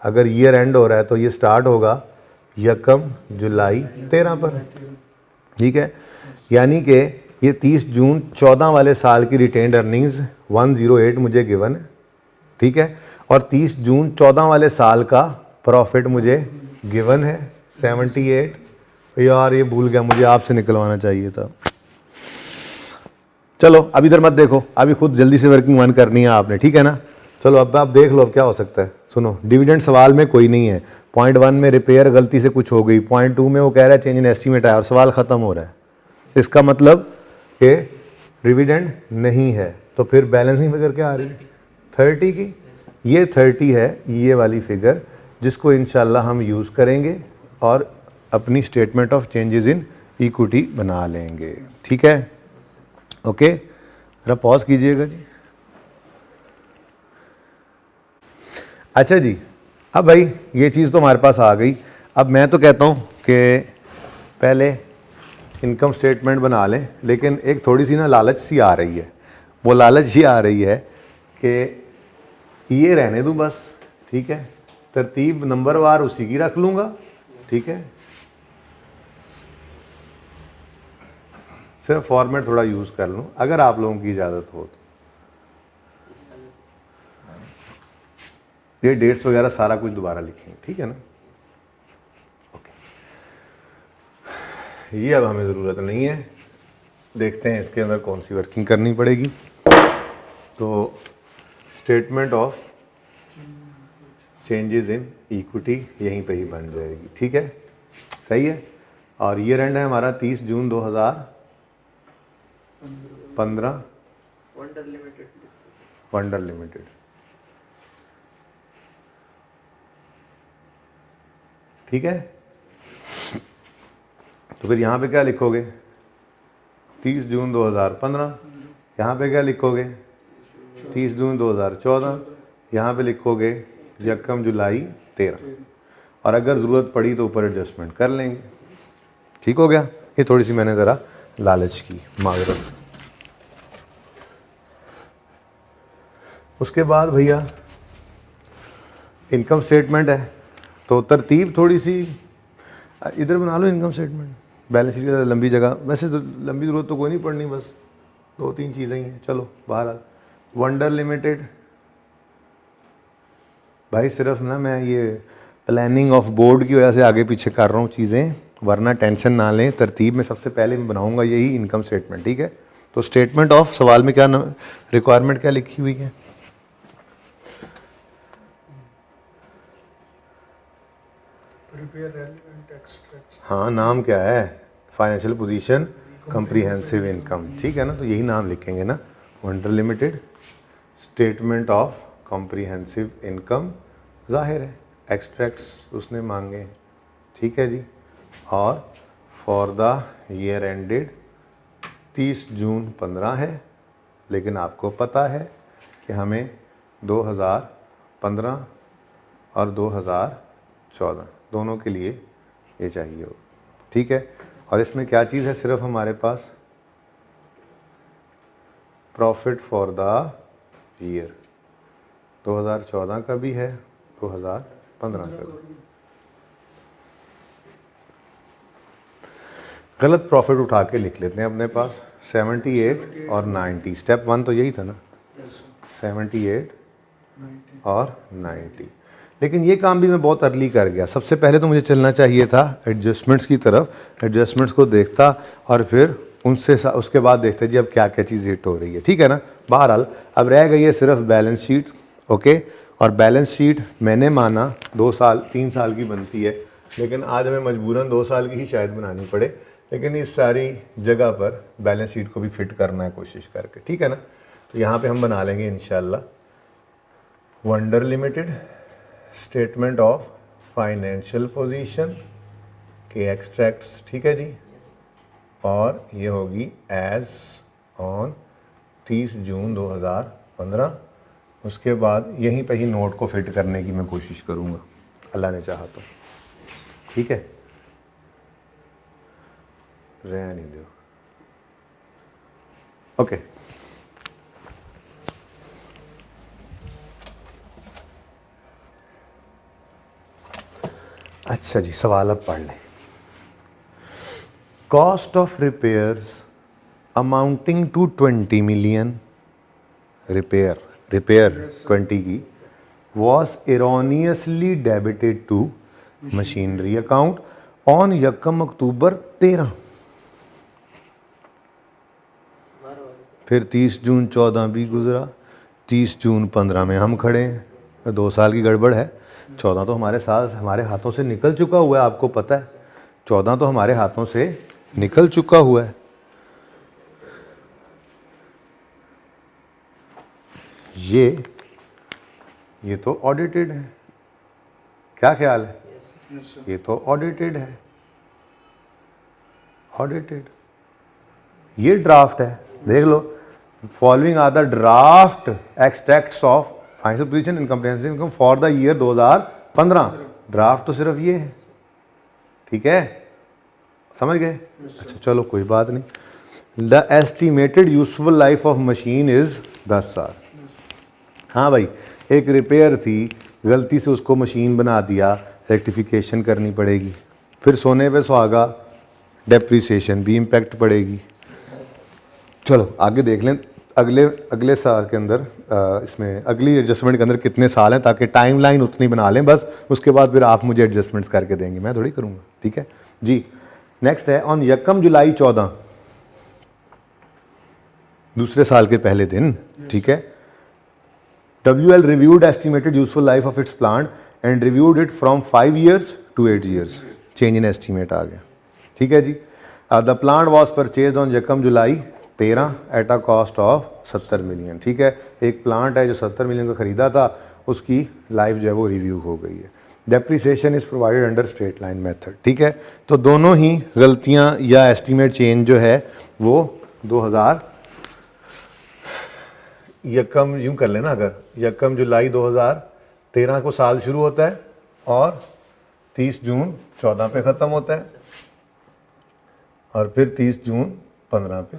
अगर ईयर एंड हो रहा है तो ये स्टार्ट होगा 1 जुलाई 13 पर, ठीक है। यानी कि ये 30 जून 14 वाले साल की रिटेन्ड अर्निंग्स 108 मुझे गिवन है, ठीक है, और 30 जून 14 वाले साल का प्रॉफिट मुझे गिवन है 78। यार ये भूल गया, मुझे आपसे निकलवाना चाहिए था। चलो अब इधर मत देखो, अभी खुद जल्दी से वर्किंग 1 करनी है आपने, ठीक है ना। चलो अब आप देख लो अब क्या हो सकता है। सुनो, डिविडेंड सवाल में कोई नहीं है, पॉइंट 1 में रिपेयर गलती से कुछ हो गई, पॉइंट 2 में वो कह रहा है चेंज इन एस्टीमेट आया और सवाल ख़त्म हो रहा है। इसका मतलब कि डिविडेंड नहीं है, तो फिर बैलेंसिंग फिगर क्या आ रही है 30 की। ये 30 है ये वाली फिगर, जिसको इंशाल्लाह हम यूज़ करेंगे और अपनी statement of changes in equity बना लेंगे, ठीक है। ओके, जरा पॉज कीजिएगा जी। अच्छा जी, अब भाई ये चीज़ तो हमारे पास आ गई। अब मैं तो कहता हूँ कि पहले इनकम स्टेटमेंट बना लें, लेकिन एक थोड़ी सी ना लालच सी आ रही है। वो लालच ये आ रही है कि ये रहने दूँ बस, ठीक है, तरतीब नंबरवार उसी की रख लूँगा, ठीक है, सिर्फ फॉर्मेट थोड़ा यूज़ कर लूँ अगर आप लोगों की इजाज़त हो तो। ये डेट्स वगैरह सारा कुछ दोबारा लिखेंगे, ठीक है ना। ओके, ये अब हमें ज़रूरत नहीं है, देखते हैं इसके अंदर कौन सी वर्किंग करनी पड़ेगी। तो statement of changes in equity यहीं पे ही बन जाएगी, ठीक है, सही है। और ईयर एंड है हमारा 30 जून 2015, वंडर लिमिटेड, ठीक है। तो फिर यहाँ पे क्या लिखोगे 30 जून 2015, यहाँ पे क्या लिखोगे 30 जून 2014, यहाँ पे लिखोगे 1 जुलाई 13, और अगर ज़रूरत पड़ी तो ऊपर एडजस्टमेंट कर लेंगे, ठीक हो गया। ये थोड़ी सी मैंने ज़रा लालच की, माजरत। उसके बाद भैया इनकम स्टेटमेंट है, तो तरतीब थोड़ी सी इधर बना low income statement, balance sheet की लंबी जगह, वैसे तो लंबी ज़रूरत तो कोई नहीं पड़नी, बस 2-3 चीज़ें ही हैं। चलो बहरहाल वंडर लिमिटेड, भाई सिर्फ ना मैं ये प्लानिंग ऑफ बोर्ड की वजह से आगे पीछे कर रहा हूँ चीज़ें, वरना टेंशन ना लें, तरतीब में सबसे पहले मैं बनाऊँगा यही इनकम स्टेटमेंट, ठीक है। तो स्टेटमेंट ऑफ, सवाल में क्या रिक्वायरमेंट क्या लिखी हुई है? हाँ नाम क्या है? फाइनेंशियल पोजीशन कॉम्प्रिहेंसिव इनकम, ठीक है ना, तो यही नाम लिखेंगे ना, wonder limited statement of comprehensive income, जाहिर है एक्सट्रैक्ट्स उसने मांगे, ठीक है जी। और for the year ended 30 June 15 है, लेकिन आपको पता है कि हमें 2015 और 2014 दोनों के लिए ये चाहिए हो, ठीक है। और इसमें क्या चीज़ है सिर्फ हमारे पास? प्रॉफिट फॉर द ईयर 2014 का भी है, 2015 का भी। गलत प्रॉफिट उठा के लिख लेते हैं अपने पास 78 और 90, स्टेप 1 तो यही था ना, 78 और 90। लेकिन ये काम भी मैं बहुत अर्ली कर गया, सबसे पहले तो मुझे चलना चाहिए था एडजस्टमेंट्स की तरफ, एडजस्टमेंट्स को देखता और फिर उनसे उसके बाद देखते जी अब क्या क्या चीज़ हिट हो रही है, ठीक है ना। बहरहाल अब रह गई है सिर्फ बैलेंस शीट, ओके। और बैलेंस शीट मैंने माना 2-3 साल की बनती है, लेकिन आज हमें मजबूरन 2 साल की ही शायद बनानी पड़े, लेकिन इस सारी जगह पर बैलेंस शीट को भी फिट करना है कोशिश करके, ठीक है ना। तो यहाँ पे हम बना लेंगे इंशाल्लाह wonder limited statement of financial position के एक्सट्रैक्ट्स, ठीक है जी। और ये होगी एज ऑन 30 जून 2015। उसके बाद यहीं पे ही नोट को फिट करने की मैं कोशिश करूँगा, अल्लाह ने चाहा तो, ठीक है। रहने दो, ओके। अच्छा जी, सवाल अब पढ़ लें। Cost of repairs amounting to 20 million, repair 20 की was erroneously debited to machinery account on यकम अक्टूबर 13। फिर 30 जून 14 भी गुजरा, 30 जून 15 में हम खड़े हैं, 2 साल की गड़बड़ है। 14 तो हमारे हाथों से निकल चुका हुआ है, आपको पता है 14 तो हमारे हाथों से निकल चुका हुआ है। ये तो ऑडिटेड है, क्या ख्याल है? ये तो ऑडिटेड है, ऑडिटेड। ये ड्राफ्ट है, देख लो, following are the draft extracts of financial position in comprehensive income for the year 2015। Draft तो सिर्फ ये है, ठीक है, समझ गए? अच्छा चलो कोई बात नहीं। The estimated useful life of machine is 10 साल। हाँ भाई, एक रिपेयर थी, गलती से उसको मशीन बना दिया, रेक्टिफिकेशन करनी पड़ेगी, फिर सोने पे सुहागा, डेप्रिसिएशन भी इम्पैक्ट पड़ेगी। चलो आगे देख लें अगले साल के अंदर, इसमें अगली एडजस्टमेंट के अंदर कितने साल हैं, ताकि टाइमलाइन उतनी बना लें बस, उसके बाद फिर आप मुझे एडजस्टमेंट्स करके देंगे, मैं थोड़ी करूँगा, ठीक है जी। नेक्स्ट है ऑन यकम जुलाई 14, दूसरे साल के पहले दिन, ठीक है। WL reviewed estimated useful life of its plant and reviewed it from 5 years to 8 years. Change in estimate आ गया, ठीक है जी। The plant was purchased on यकम जुलाई 13 at a cost of 70 million, ठीक है। एक प्लांट है जो 70 मिलियन का ख़रीदा था, उसकी लाइफ जो है वो रिव्यू हो गई है। Depreciation is provided under straight line method, ठीक है। तो दोनों ही गलतियाँ या एस्टिमेट चेंज जो है वो 2000 यकम, यूँ कर लेना, अगर यकम जुलाई 2013 को साल शुरू होता है और 30 जून 14 पे ख़त्म होता है, और फिर 30 जून 15 पे।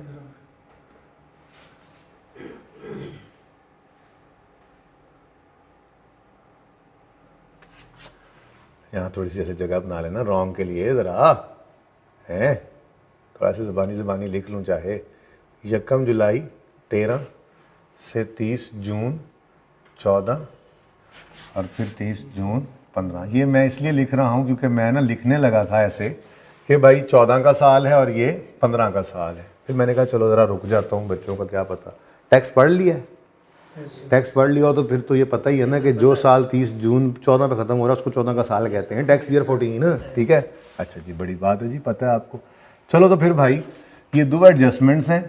यहाँ थोड़ी सी ऐसे जगह बना लेना रॉन्ग के लिए ज़रा, हैं थोड़ा सा ज़बानी लिख लूँ चाहे। 1 जुलाई 13 से 30 जून 14 और फिर 30 जून 15। ये मैं इसलिए लिख रहा हूँ क्योंकि मैं ना लिखने लगा था ऐसे कि भाई 14 का साल है और ये 15 का साल है। फिर मैंने कहा चलो ज़रा रुक जाता हूँ, बच्चों का क्या पता। टैक्स पढ़ लिया है? टैक्स पढ़ लिया हो तो फिर तो ये पता ही है ना कि जो साल 30 जून 14 पे ख़त्म हो रहा है उसको 14 का साल कहते हैं, टैक्स ईयर 14। ठीक है, अच्छा जी, बड़ी बात है जी, पता है आपको। चलो तो फिर भाई ये 2 एडजस्टमेंट्स हैं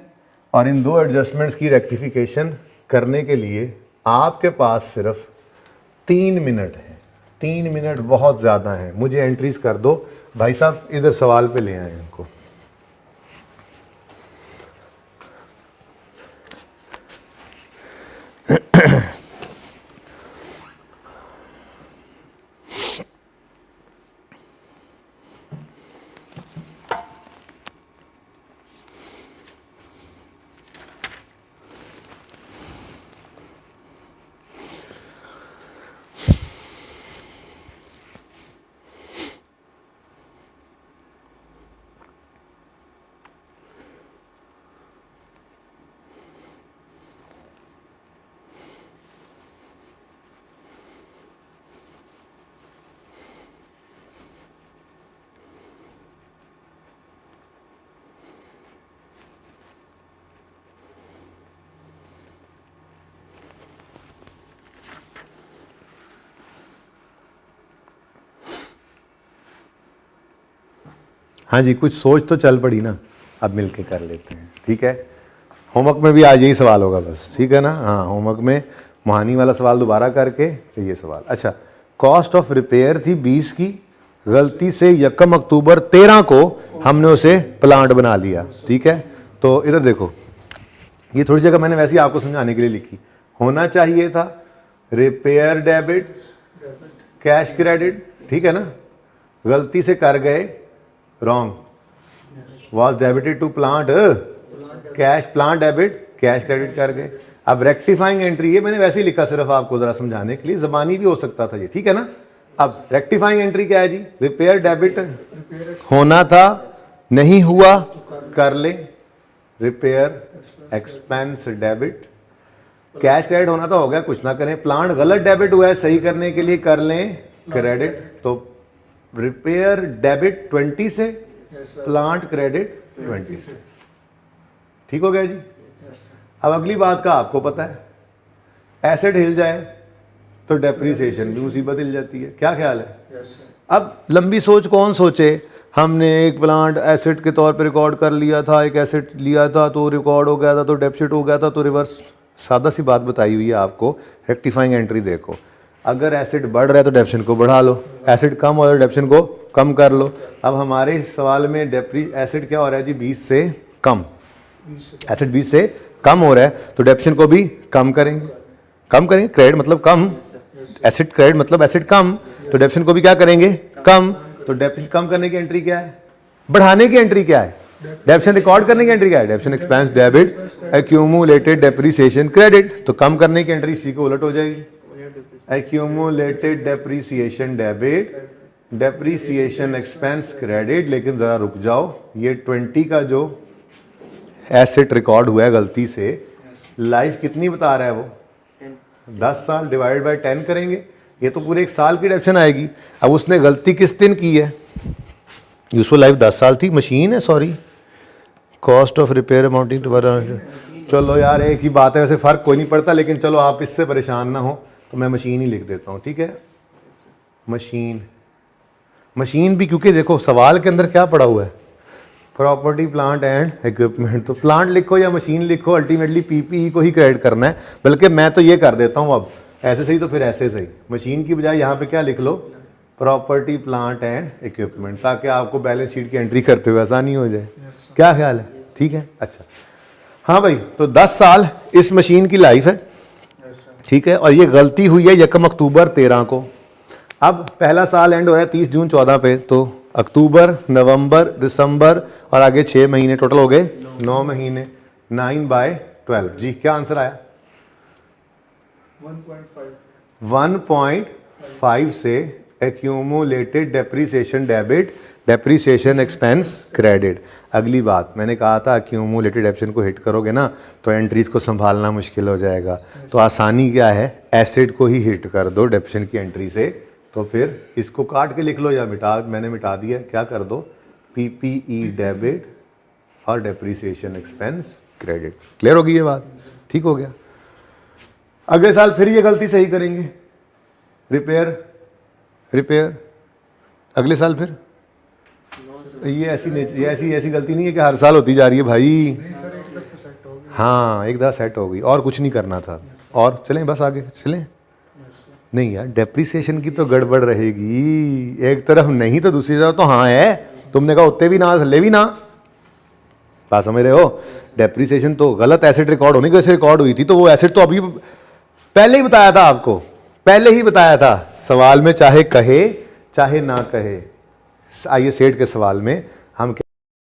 और इन 2 एडजस्टमेंट्स की रेक्टिफिकेशन करने के लिए आपके पास सिर्फ 3 मिनट है। 3 मिनट बहुत ज़्यादा है, मुझे एंट्रीज कर दो। भाई साहब इधर सवाल पे ले आए इनको। हाँ जी, कुछ सोच तो चल पड़ी ना, अब मिलके कर लेते हैं। ठीक है, होमवर्क में भी आज यही सवाल होगा बस, ठीक है ना। हाँ, होमवर्क में मोहानी वाला सवाल दोबारा करके तो ये सवाल। अच्छा, कॉस्ट ऑफ रिपेयर थी 20 की, गलती से 1 अक्टूबर 13 को हमने उसे प्लांट बना लिया। ठीक है, तो इधर देखो, ये थोड़ी जगह मैंने वैसे ही आपको समझाने के लिए लिखी। होना चाहिए था रिपेयर डेबिट कैश क्रेडिट, ठीक है ना, गलती से कर गए wrong, was debited to plant cash, plant debit cash credit कर गए। अब रेक्टिफाइंग एंट्री, ये मैंने वैसे ही लिखा सिर्फ आपको जरा समझाने के लिए, जबानी भी हो सकता था ये, ठीक है ना। अब रेक्टिफाइंग एंट्री क्या है जी? रिपेयर डेबिट होना था, नहीं हुआ, कर ले repair expense debit, cash credit होना था, हो गया, कुछ ना करें। प्लांट गलत डेबिट हुआ है, सही करने के लिए कर लें क्रेडिट, तो रिपेयर डेबिट 20 से, प्लांट क्रेडिट 20 से। ठीक हो गया जी। अब अगली बात का आपको पता है, एसेट हिल जाए तो डेप्रीसिएशन भी मुसीबत हिल जाती है। क्या ख्याल है? अब लंबी सोच कौन सोचे? हमने एक प्लांट एसेट के तौर पे रिकॉर्ड कर लिया था, एक एसेट लिया था तो रिकॉर्ड हो गया था, तो डेप्सिट हो गया था, तो रिवर्स। सादा सी बात बताई हुई है आपको। रेक्टिफाइंग एंट्री देखो, अगर एसेट बढ़ रहा है तो डेप्शन को बढ़ा लो, एसेट कम हो रहा है डेप्शन को कम कर लो। अब हमारे सवाल में एसेट क्या हो रहा है जी? 20 से कम, एसेट 20 से कम हो रहा है तो डेप्शन को भी कम करेंगे, कम करेंगे। क्रेडिट मतलब कम, एसेट क्रेडिट मतलब एसेट कम, तो डेप्शन को भी क्या करेंगे? कम। तो डेप्शन कम करने की एंट्री क्या है? बढ़ाने की एंट्री क्या है? डेप्शन रिकॉर्ड करने की एंट्री क्या है? डेप्शन expense debit accumulated depreciation credit. तो कम करने की एंट्री इसी को उलट हो जाएगी, accumulated depreciation debit depreciation expense credit. लेकिन जरा रुक जाओ, ये 20 का जो एसेट रिकॉर्ड हुआ है गलती से, लाइफ कितनी बता रहा है वो? 10 साल डिवाइड बाय 10 करेंगे, ये तो पूरे 1 साल की डेप्शन आएगी। अब उसने गलती किस दिन की है? यूजफुल लाइफ 10 साल थी, मशीन है, sorry, cost of repair amounting to, चलो यार एक ही बात है, वैसे फ़र्क कोई नहीं पड़ता, लेकिन चलो आप इससे परेशान ना हो तो मैं मशीन ही लिख देता हूँ। ठीक है, मशीन, मशीन भी, क्योंकि देखो सवाल के अंदर क्या पड़ा हुआ है? Property plant and equipment. तो प्लांट लिखो या मशीन लिखो, अल्टीमेटली पीपीई को ही क्रेडिट करना है। बल्कि मैं तो ये कर देता हूँ, अब ऐसे सही तो फिर ऐसे सही, मशीन की बजाय यहाँ पे क्या लिख लो? प्रॉपर्टी प्लांट एंड इक्विपमेंट, ताकि आपको बैलेंस शीट की एंट्री करते हुए आसानी हो जाए। क्या ख्याल है? ठीक है, अच्छा हाँ भाई, तो 10 साल इस मशीन की लाइफ है, ठीक है, और ये गलती हुई है 1 अक्टूबर 13 को। अब पहला साल एंड हो रहा है 30 जून 14 पे, तो अक्टूबर, नवंबर, दिसंबर और आगे 6 महीने, टोटल हो गए 9 महीने, 9/12। जी क्या आंसर आया? 1.5 से accumulated depreciation debit, depreciation expense credit. अगली बात मैंने कहा था एक्यूमुलेटेड डेप्रीसिएशन को हिट करोगे ना तो एंट्रीज को संभालना मुश्किल हो जाएगा। तो आसानी क्या है, एसेट को ही हिट कर दो डेप्रीसिएशन की एंट्री से। तो फिर इसको काट के लिख लो या मैंने मिटा दिया, क्या कर दो, पीपीई डेबिट और डेप्रीसिएशन एक्सपेंस क्रेडिट। क्लियर होगी ये बात, ठीक हो गया। अगले साल फिर ये गलती सही करेंगे, रिपेयर अगले साल फिर। ये ऐसी गलती नहीं है कि हर साल होती जा रही है भाई। हाँ, एक दफा सेट हो गई और कुछ नहीं करना था। और चलें बस आगे चलें। नहीं यार, डेप्रीसिएशन की तो गड़बड़ रहेगी, एक तरफ नहीं तो दूसरी तरफ तो हाँ है। तुमने कहा उत्ते भी ना थल्ले भी ना, बात समझ रहे हो। डेप्रीसिएशन तो गलत एसेट रिकॉर्ड होने की वजह से रिकॉर्ड हुई थी, तो वो एसेट तो अभी पहले ही बताया था आपको, पहले ही बताया था सवाल में, चाहे कहे चाहे ना कहे। आइए सेठ के सवाल में हम क्या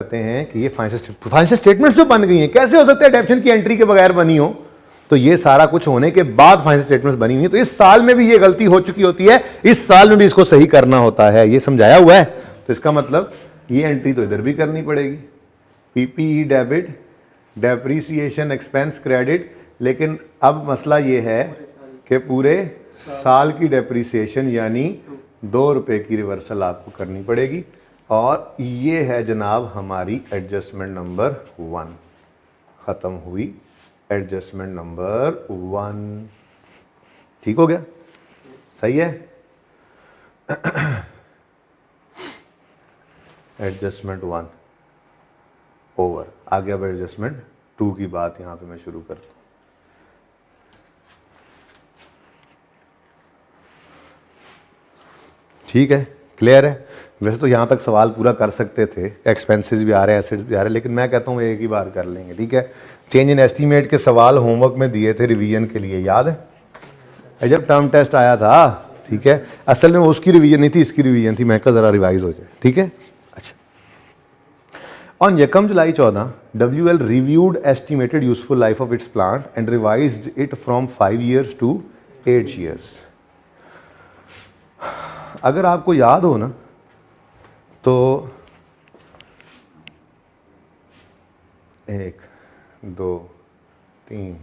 करते हैं कि ये फाइनेंशियल स्टेटमेंट्स जो बन गई हैं, कैसे हो सकता है डेप्शन की एंट्री के बगैर बनी हो। तो ये सारा कुछ होने के बाद फाइनेंशियल स्टेटमेंट्स बनी हुई है। तो इस साल में भी ये गलती हो चुकी होती है, इस साल में भी इसको सही करना होता है, ये समझाया हुआ है। तो इसका मतलब ये एंट्री तो इधर भी करनी पड़ेगी, PPE debit, depreciation expense credit. लेकिन अब मसला ये है कि पूरे साल की डेप्रीसिएशन यानी 2 रुपए की रिवर्सल आपको करनी पड़ेगी। और ये है जनाब हमारी एडजस्टमेंट नंबर 1, खत्म हुई एडजस्टमेंट नंबर 1। ठीक हो गया, सही है। Adjustment 1 over. आगे अब एडजस्टमेंट 2 की बात यहां पे मैं शुरू करता हूं। ठीक है, क्लियर है। वैसे तो यहाँ तक सवाल पूरा कर सकते थे, एक्सपेंसेस भी आ रहे हैं, एसेट्स भी आ रहे हैं, लेकिन मैं कहता हूँ एक ही बार कर लेंगे, ठीक है। चेंज इन एस्टीमेट के सवाल होमवर्क में दिए थे रिवीजन के लिए, याद है जब टर्म टेस्ट आया था, ठीक है। असल में वो उसकी रिवीजन नहीं थी, इसकी रिवीजन थी, मैं कहा ज़रा रिवाइज हो जाए, ठीक है। अच्छा, ऑन यकम जुलाई 14 WL reviewed estimated useful life of its plant and revised it from 5 years to 8 years। अगर आपको याद हो ना तो 1 2 3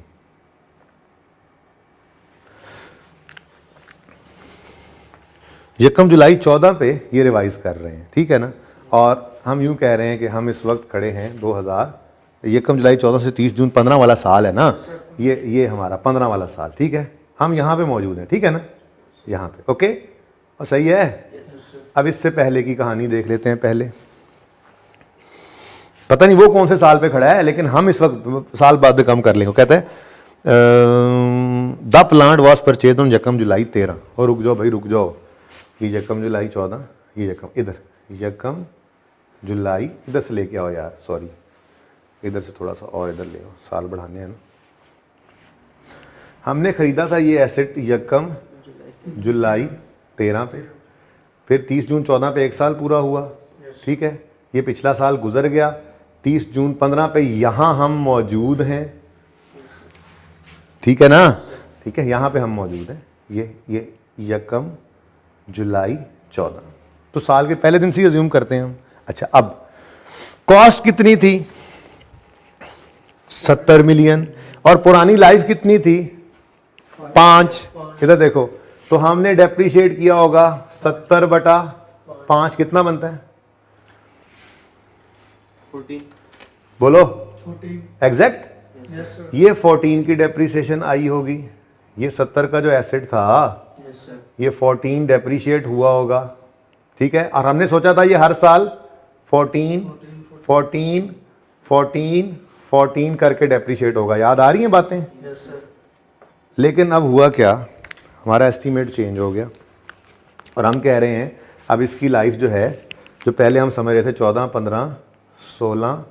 यकम जुलाई 14 पे ये रिवाइज कर रहे हैं, ठीक है ना। और हम यूं कह रहे हैं कि हम इस वक्त खड़े हैं 2000 यकम जुलाई 14 से 30 जून 15 वाला साल है ना, ये हमारा 15 वाला साल, ठीक है। हम यहाँ पे मौजूद हैं, ठीक है ना, यहाँ पे, ओके। और सही है। अब इससे पहले की कहानी देख लेते हैं। पहले पता नहीं वो कौन से साल पे खड़ा है, लेकिन हम इस वक्त साल बाद में कम कर लेंगे। कहते हैं the plant was purchase on यकम जुलाई 13। और रुक जाओ भाई, रुक जाओ, ये यकम जुलाई 14, ये यकम इधर, यकम जुलाई इधर से लेके आओ यार, सॉरी इधर से थोड़ा सा और इधर ले आओ, साल बढ़ाने हैं ना। हमने खरीदा था ये एसेट यकम जुलाई 13 पे, फिर 30 जून 14 पे 1 साल पूरा हुआ, ठीक है। ये पिछला साल गुजर गया, 30 जून 15 पे यहाँ हम मौजूद हैं, ठीक है ना, ठीक है, यहाँ पे हम मौजूद हैं। ये यकम जुलाई 14, तो साल के पहले दिन से अज्यूम करते हैं हम। अच्छा, अब कॉस्ट कितनी थी 70 मिलियन, और पुरानी लाइफ कितनी थी 5। इधर देखो, तो हमने डेप्रीशिएट किया होगा 70/5, कितना बनता है 14। बोलो 14 एग्जैक्ट। ये 14 की डेप्रीसिएशन आई होगी, ये 70 का जो एसेट था ये 14 डेप्रीशिएट हुआ होगा, ठीक है। और हमने सोचा था ये हर साल 14 करके डेप्रीशिएट होगा, याद आ रही हैं बातें। लेकिन अब हुआ क्या, हमारा एस्टीमेट चेंज हो गया और हम कह रहे हैं अब इसकी लाइफ जो है, जो पहले हम समझ रहे थे 14, 15, 16,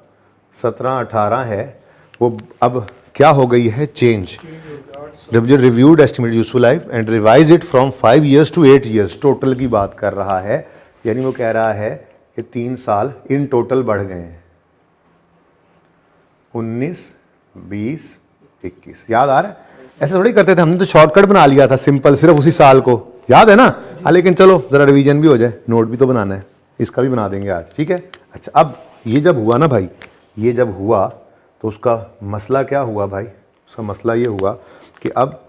17, 18 है, वो अब क्या हो गई है, change. Reviewed estimate useful life and revise it from 5 years to 8 years। Total की बात कर रहा है, यानी वो कह रहा है कि 3 साल इन टोटल बढ़ गए हैं, 19, 20, 21। याद आ रहा है, ऐसे थोड़ी करते थे, हमने तो शॉर्टकट बना लिया था सिंपल, सिर्फ उसी साल को, याद है ना, लेकिन चलो जरा रिवीजन भी हो जाए, नोट भी तो बनाना है, इसका भी बना देंगे आज, ठीक है। अच्छा, अब ये जब हुआ ना भाई, ये जब हुआ तो उसका मसला क्या हुआ भाई, उसका मसला ये हुआ कि अब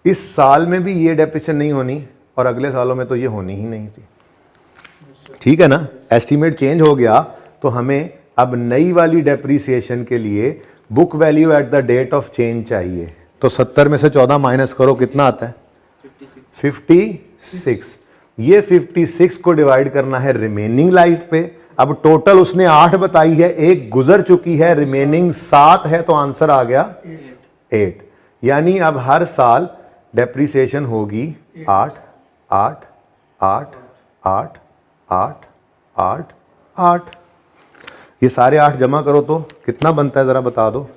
इस साल में भी ये डेप्रिसिएशन नहीं होनी और अगले सालों में तो ये होनी ही नहीं थी, ठीक है ना। एस्टीमेट चेंज हो गया तो हमें अब नई वाली डेप्रिसिएशन के लिए book value at the date of change चाहिए। तो 70 में से 14 माइनस करो, कितना आता है? 56। ये 56 को डिवाइड करना है रिमेनिंग लाइफ पे। अब टोटल उसने 8 बताई है, एक गुजर चुकी है, रिमेनिंग 7 है, तो आंसर आ गया 8। यानी अब हर साल डेप्रिसिएशन होगी 8 8 8 8 8 8 8। ये सारे 8 जमा करो तो कितना बनता है, जरा बता दो।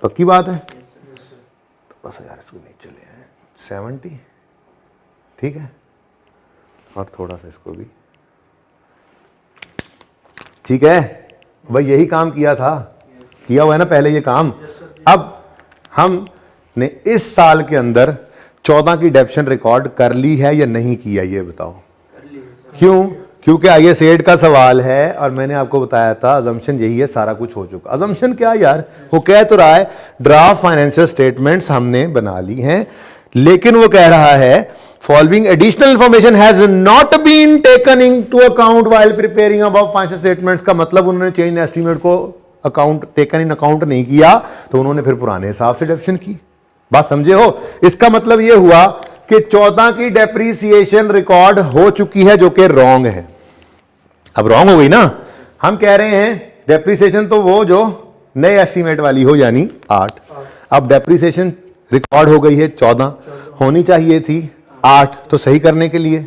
पक्की बात है? तो बस यार इसको नहीं चले हैं 70, ठीक है, और थोड़ा सा इसको भी, ठीक है भाई। यही काम किया था, किया हुआ है ना पहले ये काम। अब हमने इस साल के अंदर 14 की डेप्शन रिकॉर्ड कर ली है या नहीं किया, ये बताओ। क्यों? क्योंकि IAS 8 का सवाल है और मैंने आपको बताया था अजम्पशन यही है, सारा कुछ हो चुका। अजम्पशन क्या यार, वो कह तो रहा है ड्राफ्ट फाइनेंशियल स्टेटमेंट्स हमने बना ली हैं, लेकिन वो कह रहा है following additional information has not been taken into account while preparing above financial statements. का मतलब उन्होंने चेंज एस्टीमेट को अकाउंट टेकन इन अकाउंट नहीं किया, तो उन्होंने फिर पुराने हिसाब से डेप्शन की। बात समझे हो? इसका मतलब यह हुआ कि 14 की डेप्रीसिएशन रिकॉर्ड हो चुकी है, जो कि रॉन्ग है। अब रॉन्ग हो गई ना, हम कह रहे हैं डेप्रीसिएशन तो वो जो नए एस्टीमेट वाली हो, यानी 8। अब डेप्रीसिएशन रिकॉर्ड हो गई है 14, होनी चाहिए थी 8, तो सही करने के लिए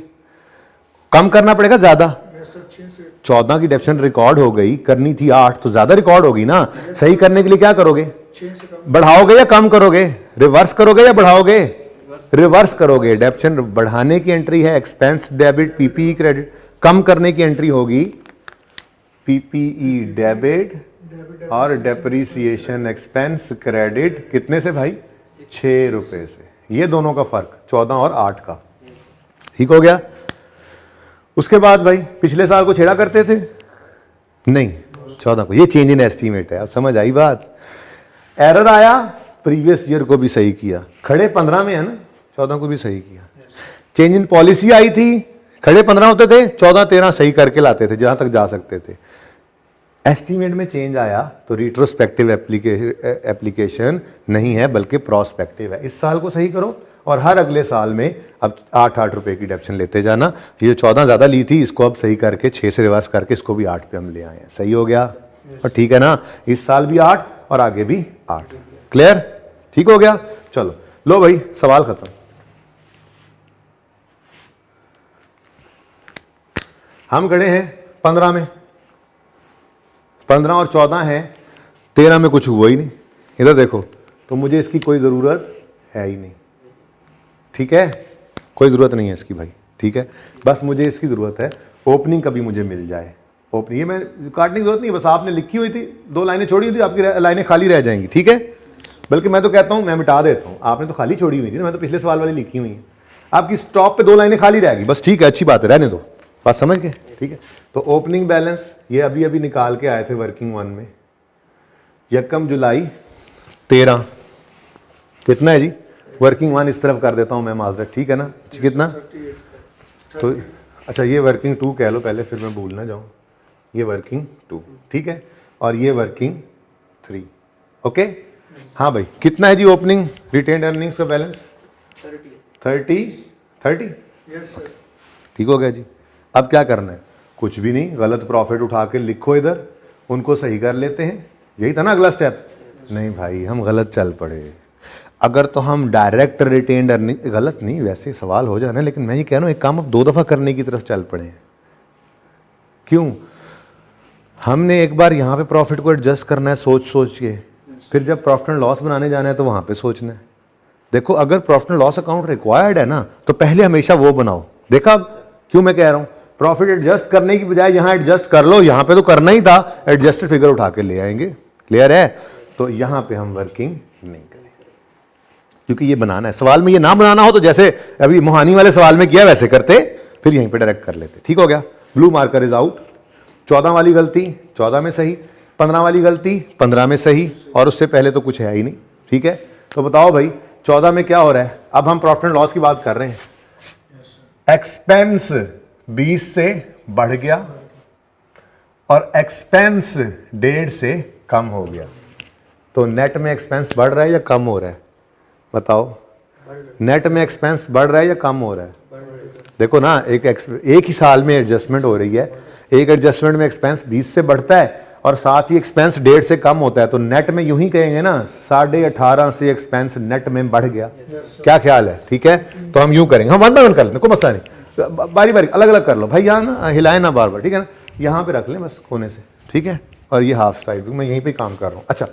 कम करना पड़ेगा ज्यादा। 14 की डेप्शन रिकॉर्ड हो गई, करनी थी 8, तो ज्यादा रिकॉर्ड होगी ना। सही करने के लिए क्या करोगे? बढ़ाओगे या कम करोगे? रिवर्स करोगे या बढ़ाओगे? रिवर्स करोगे। डेप्शन बढ़ाने की एंट्री है एक्सपेंस डेबिट पीपीई क्रेडिट, कम करने की एंट्री होगी पीपीई डेबिट और डेप्रीसिएशन एक्सपेंस क्रेडिट। कितने से भाई? 6 रुपए से। ये दोनों का फर्क 14 और 8 का, ठीक हो गया। उसके बाद भाई पिछले साल को छेड़ा करते थे नहीं, 14 को। ये चेंज इन एस्टीमेट है, अब समझ आई बात। एरर आया, प्रीवियस ईयर को भी सही किया, खड़े 15 में है ना, 14 को भी सही किया। चेंज इन पॉलिसी आई थी, खड़े 15 होते थे, 14 13 सही करके लाते थे जहां तक जा सकते थे। एस्टीमेट में चेंज आया तो रिट्रोस्पेक्टिव एप्लीकेशन नहीं है बल्कि प्रोस्पेक्टिव है। इस साल को सही करो और हर अगले साल में अब 8-8 रुपए की डेप्शन लेते जाना। ये 14 ज्यादा ली थी, इसको अब सही करके 6 से रिवर्स करके इसको भी 8 पे हम ले आए हैं। सही हो गया और ठीक है ना। इस साल भी 8 और आगे भी 8। क्लियर? ठीक हो गया। चलो लो भाई, सवाल खत्म। हम खड़े हैं 15 में, 15 और 14 है, 13 में कुछ हुआ ही नहीं। इधर देखो, तो मुझे इसकी कोई ज़रूरत है ही नहीं, ठीक है, कोई ज़रूरत नहीं है इसकी भाई, ठीक है। बस मुझे इसकी ज़रूरत है ओपनिंग कभी मुझे मिल जाए। ओपनिंग ये मैं काटने की ज़रूरत नहीं, बस आपने लिखी हुई थी, 2 लाइनें छोड़ी हुई थी, आपकी लाइनें खाली रह जाएंगी, ठीक है। बल्कि मैं तो कहता हूँ मैं मिटा देता हूँ, आपने तो खाली छोड़ी हुई थी ना, मैं तो पिछले सवाल वाली लिखी हुई है। आपकी स्टॉप पे 2 लाइनें खाली रहेगी, बस ठीक है, अच्छी बात है, रहने दो, बात समझ गए, ठीक है। तो ओपनिंग बैलेंस ये अभी अभी निकाल के आए थे वर्किंग 1 में, 1 जुलाई 13 कितना है जी? वर्किंग 1 इस तरफ कर देता हूं मैं माजरत, ठीक है ना। कितना? तो अच्छा, ये वर्किंग 2 कह लो पहले, फिर मैं भूल ना जाऊं। ये वर्किंग 2, ठीक है, और ये वर्किंग 3, ओके। हाँ भाई, कितना है जी ओपनिंग रिटेन्ड अर्निंग्स का बैलेंस? 30। Yes sir. ठीक हो गया जी। अब क्या करना है? कुछ भी नहीं, गलत प्रॉफिट उठा के लिखो इधर, उनको सही कर लेते हैं। यही था ना अगला स्टेप? नहीं भाई, हम गलत चल पड़े। अगर तो हम डायरेक्ट रिटेन्ड अर्निंग, गलत नहीं वैसे सवाल हो जाना, लेकिन मैं ये कह रहा हूँ एक काम अब 2 दफ़ा करने की तरफ चल पड़े। क्यों? हमने एक बार यहाँ पे प्रॉफिट को एडजस्ट करना है सोच सोच के, फिर जब प्रॉफिट एंड लॉस बनाने जाना है तो वहाँ पे सोचना है। देखो, अगर profit and loss account required है ना, तो पहले हमेशा वो बनाओ। देखा क्यों मैं कह रहा हूँ? प्रॉफिट एडजस्ट करने की बजाय यहाँ एडजस्ट कर लो, यहाँ पे तो करना ही था, एडजस्टेड फिगर उठा के ले आएंगे। क्लियर है? तो यहाँ पे हम वर्किंग नहीं करेंगे, क्योंकि ये बनाना है। सवाल में ये ना बनाना हो तो जैसे अभी मोहानी वाले सवाल में किया वैसे करते, फिर यहीं पे डायरेक्ट कर लेते। ठीक हो गया, ब्लू मार्कर इज आउट। 14 वाली गलती 14 में सही, 15 वाली गलती 15 में सही, और उससे पहले तो कुछ है ही नहीं। ठीक है, तो बताओ भाई 14 में क्या हो रहा है? अब हम प्रॉफिट एंड लॉस की बात कर रहे हैं। एक्सपेंस 20 से बढ़ गया और एक्सपेंस 1.5 से कम हो गया, तो नेट में एक्सपेंस बढ़ रहा है या कम हो रहा है? बताओ, नेट में एक्सपेंस बढ़ रहा है या कम हो रहा है? देखो ना, एक ही साल में एडजस्टमेंट हो रही है। एक एडजस्टमेंट में एक्सपेंस 20 से बढ़ता है और साथ ही एक्सपेंस 1.5 से कम होता है, तो नेट में यूं ही कहेंगे ना 18.5 से एक्सपेंस नेट में बढ़ गया। क्या ख्याल है? ठीक है, तो हम यूं करेंगे, हम वन बाय वन कर लेते हैं, कोई मसला नहीं, बारी बारी अलग अलग कर लो भाई। यहाँ ना हिलाए ना बार बार, ठीक है ना, यहाँ पे रख लें बस कोने से, ठीक है। और ये हाफ साइड मैं यहीं पे काम कर रहा हूँ। अच्छा,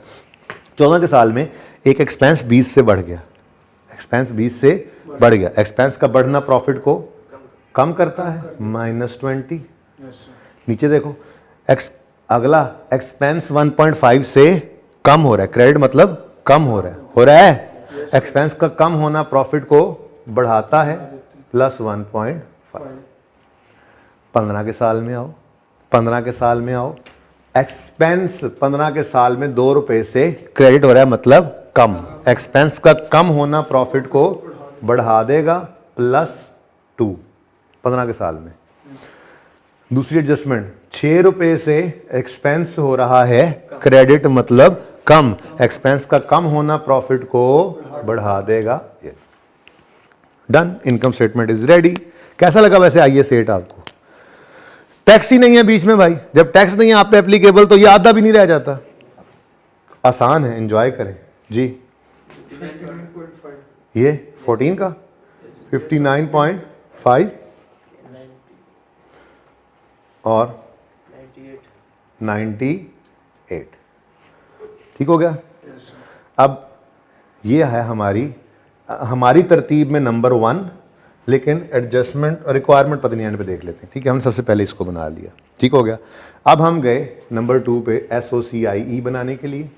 14 के साल में एक एक्सपेंस 20 से बढ़ गया, एक्सपेंस 20 से बढ़ गया। एक्सपेंस का बढ़ना प्रॉफिट को कम करता है, -20। नीचे देखो, अगला एक्सपेंस 1.5 से कम हो रहा है, क्रेडिट मतलब कम हो रहा है, एक्सपेंस का कम होना प्रॉफिट को बढ़ाता है, +1.5। 15 के साल में आओ, 15 के साल में आओ, एक्सपेंस 15 के साल में 2 रुपए से क्रेडिट हो रहा है, मतलब कम। एक्सपेंस का कम होना प्रॉफिट को बढ़ा देगा, +2 15 के साल में। दूसरी एडजस्टमेंट, 6 रुपए से एक्सपेंस हो रहा है, क्रेडिट मतलब कम। एक्सपेंस का कम होना प्रॉफिट को बढ़ा देगा। Done, income statement is ready. कैसा लगा वैसे आइए सेट आपको? टैक्स ही नहीं है बीच में भाई, जब टैक्स नहीं है आप पे एप्लीकेबल तो ये आधा भी नहीं रह जाता। आसान है, एंजॉय करें जी। 59.5 ये 14 का 59.5 और 98। ठीक हो गया। अब ये है हमारी तरतीब में नंबर 1, लेकिन एडजस्टमेंट रिक्वायरमेंट पता नहीं एंड पे देख लेते हैं। ठीक है, हमने सबसे पहले इसको बना लिया। ठीक हो गया। अब हम गए नंबर 2 पे, SOCIE बनाने के लिए।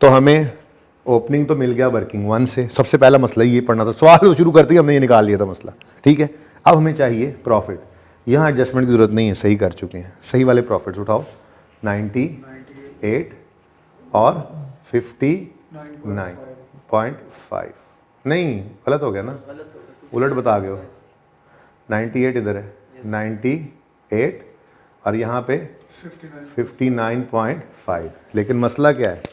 तो हमें ओपनिंग तो मिल गया वर्किंग 1 से। सबसे पहला मसला ये पढ़ना था, सवाल शुरू करते ही हमने ये निकाल लिया था मसला। ठीक है, अब हमें चाहिए प्रॉफिट। यहाँ एडजस्टमेंट की जरूरत नहीं है, सही कर चुके हैं। सही वाले प्रॉफिट्स उठाओ, 98 और 59.5। नहीं, गलत हो गया ना, उलट बता गए हो। 98 इधर है, 98 और यहाँ पे 59.5। लेकिन मसला क्या है,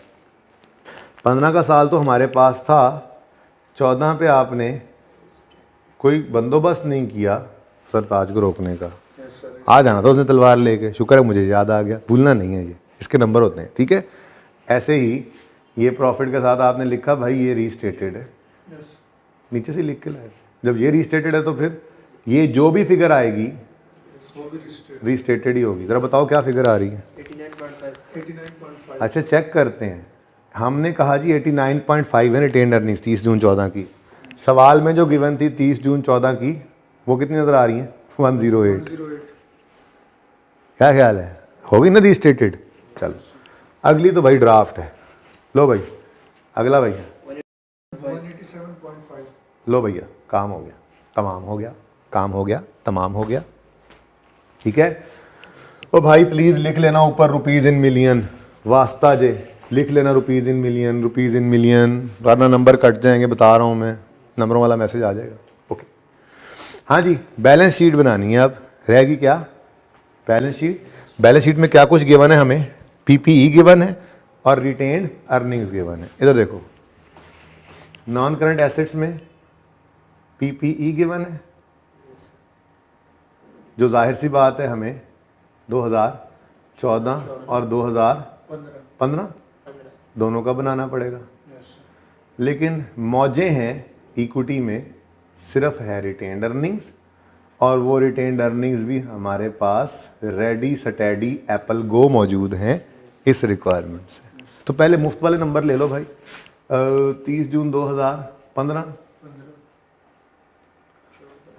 15 का साल तो हमारे पास था, 14 पे आपने कोई बंदोबस्त नहीं किया सरताज को रोकने का। आ जाना था उसने तलवार लेके, शुक्र है मुझे याद आ गया, भूलना नहीं है, ये इसके नंबर होते हैं। ठीक है, ऐसे ही ये प्रॉफिट के साथ आपने लिखा भाई ये रीस्टेटेड है, नीचे से लिख के लाए। जब ये रीस्टेटेड है तो फिर ये जो भी फिगर आएगी रीस्टेटेड ही होगी। जरा बताओ क्या फिगर आ रही है? 89.5। अच्छा, चेक करते हैं। हमने कहा जी 89.5 है रिटेन्ड अर्निंग्स 30 जून 14 की। सवाल में जो गिवन थी 30 जून 14 की, वो कितनी नजर आ रही है? 108। क्या ख्याल है, होगी ना रीस्टेटेड? चलो, अगली तो भाई ड्राफ्ट है। लो भाई, अगला भैया 187.5। लो भैया, काम हो गया, तमाम हो गया, काम हो गया, तमाम हो गया। ठीक है, ओ भाई प्लीज लिख लेना ऊपर रुपीज इन मिलियन, वास्ता जे लिख लेना rupees in million, rupees in million, वरना नंबर कट जाएंगे, बता रहा हूँ मैं, नंबरों वाला मैसेज आ जाएगा। ओके, हाँ जी, बैलेंस शीट बनानी है। अब रहेगी क्या? Balance sheet. बैलेंस शीट में क्या कुछ गिवन है हमें? PPE गिवन है और रिटेन्ड अर्निंग्स गिवन है। इधर देखो, नॉन करंट एसेट्स में PPE गिवन है, जो जाहिर सी बात है हमें 2014 और 2015 दोनों का बनाना पड़ेगा। लेकिन मौजें हैं इक्विटी में, सिर्फ है रिटेन्ड अर्निंग्स, और वो रिटेन्ड अर्निंग्स भी हमारे पास रेडी स्टडी एप्पल गो मौजूद हैं इस रिक्वायरमेंट से। तो पहले मुफ्त वाले नंबर ले लो भाई। 30 जून 2015।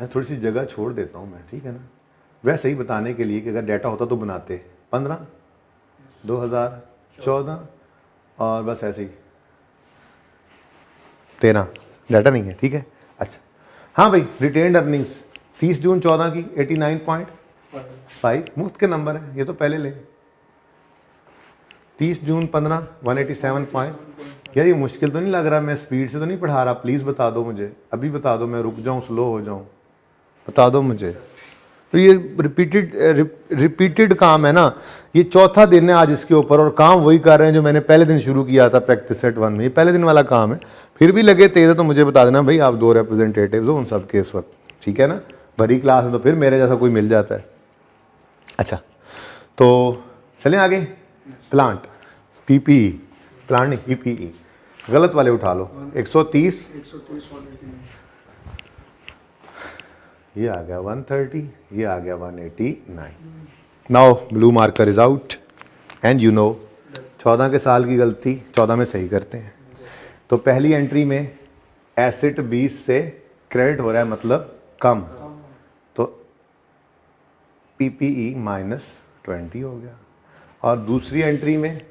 थोड़ी सी जगह छोड़ देता हूँ मैं, ठीक है ना, वैसे ही बताने के लिए कि अगर डाटा होता तो बनाते। 15 2014 और बस ऐसे ही 13 डाटा नहीं है, ठीक है। अच्छा हाँ भाई, रिटेन्ड अर्निंग्स 30 जून 14 की 89.5 मुफ्त के नंबर है, ये तो पहले ले। 30 जून 15 187 पॉइंट। यार ये मुश्किल तो नहीं लग रहा, मैं स्पीड से तो नहीं पढ़ा रहा, प्लीज़ बता दो मुझे, अभी बता दो, मैं रुक जाऊँ, स्लो हो जाऊँ, बता दो मुझे। तो ये रिपीटेड काम है ना, ये चौथा दिन है आज इसके ऊपर, और काम वही कर रहे हैं जो मैंने पहले दिन शुरू किया था प्रैक्टिस सेट 1 में, ये पहले दिन वाला काम है। फिर भी लगे तेज है तो मुझे बता देना भाई, आप 2 रिप्रेजेंटेटिव्स हो उन सब के इस वक्त, ठीक है ना। भरी क्लास है तो फिर मेरे जैसा कोई मिल जाता है। अच्छा तो चलें आगे। प्लांट पीपीई, प्लांट नहीं पीपीई, गलत वाले उठा लो। 130 ये आ गया 130, ये आ गया 189। Now blue marker is out and you know 14 के साल की गलती 14 में सही करते हैं। तो पहली एंट्री में एसेट 20 से क्रेडिट हो रहा है, मतलब कम, तो पीपीई -20 हो गया। और दूसरी एंट्री में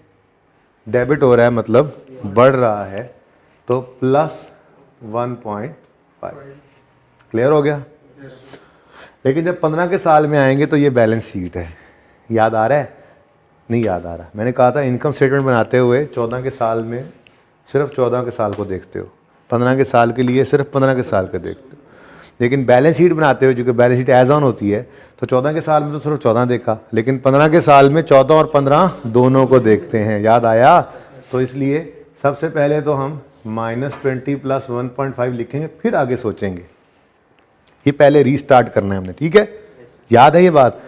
डेबिट हो रहा है, मतलब बढ़ रहा है, तो +1.5। क्लियर हो गया। लेकिन जब 15 के साल में आएंगे तो ये बैलेंस शीट है, याद आ रहा है? नहीं याद आ रहा। मैंने कहा था इनकम स्टेटमेंट बनाते हुए 14 के साल में सिर्फ 14 के साल को देखते हो, 15 के साल के लिए सिर्फ 15 के साल को देखते हो, लेकिन बैलेंस शीट बनाते हुए, जो कि बैलेंस शीट एज ऑन होती है, तो 14 के साल में तो सिर्फ 14 देखा, लेकिन 15 के साल में 14 और 15 दोनों को देखते हैं। याद आया? तो इसलिए सबसे पहले तो हम -20 + 1.5 लिखेंगे, फिर आगे सोचेंगे। ये पहले रीस्टार्ट करना है हमने, ठीक है? याद है ये बात?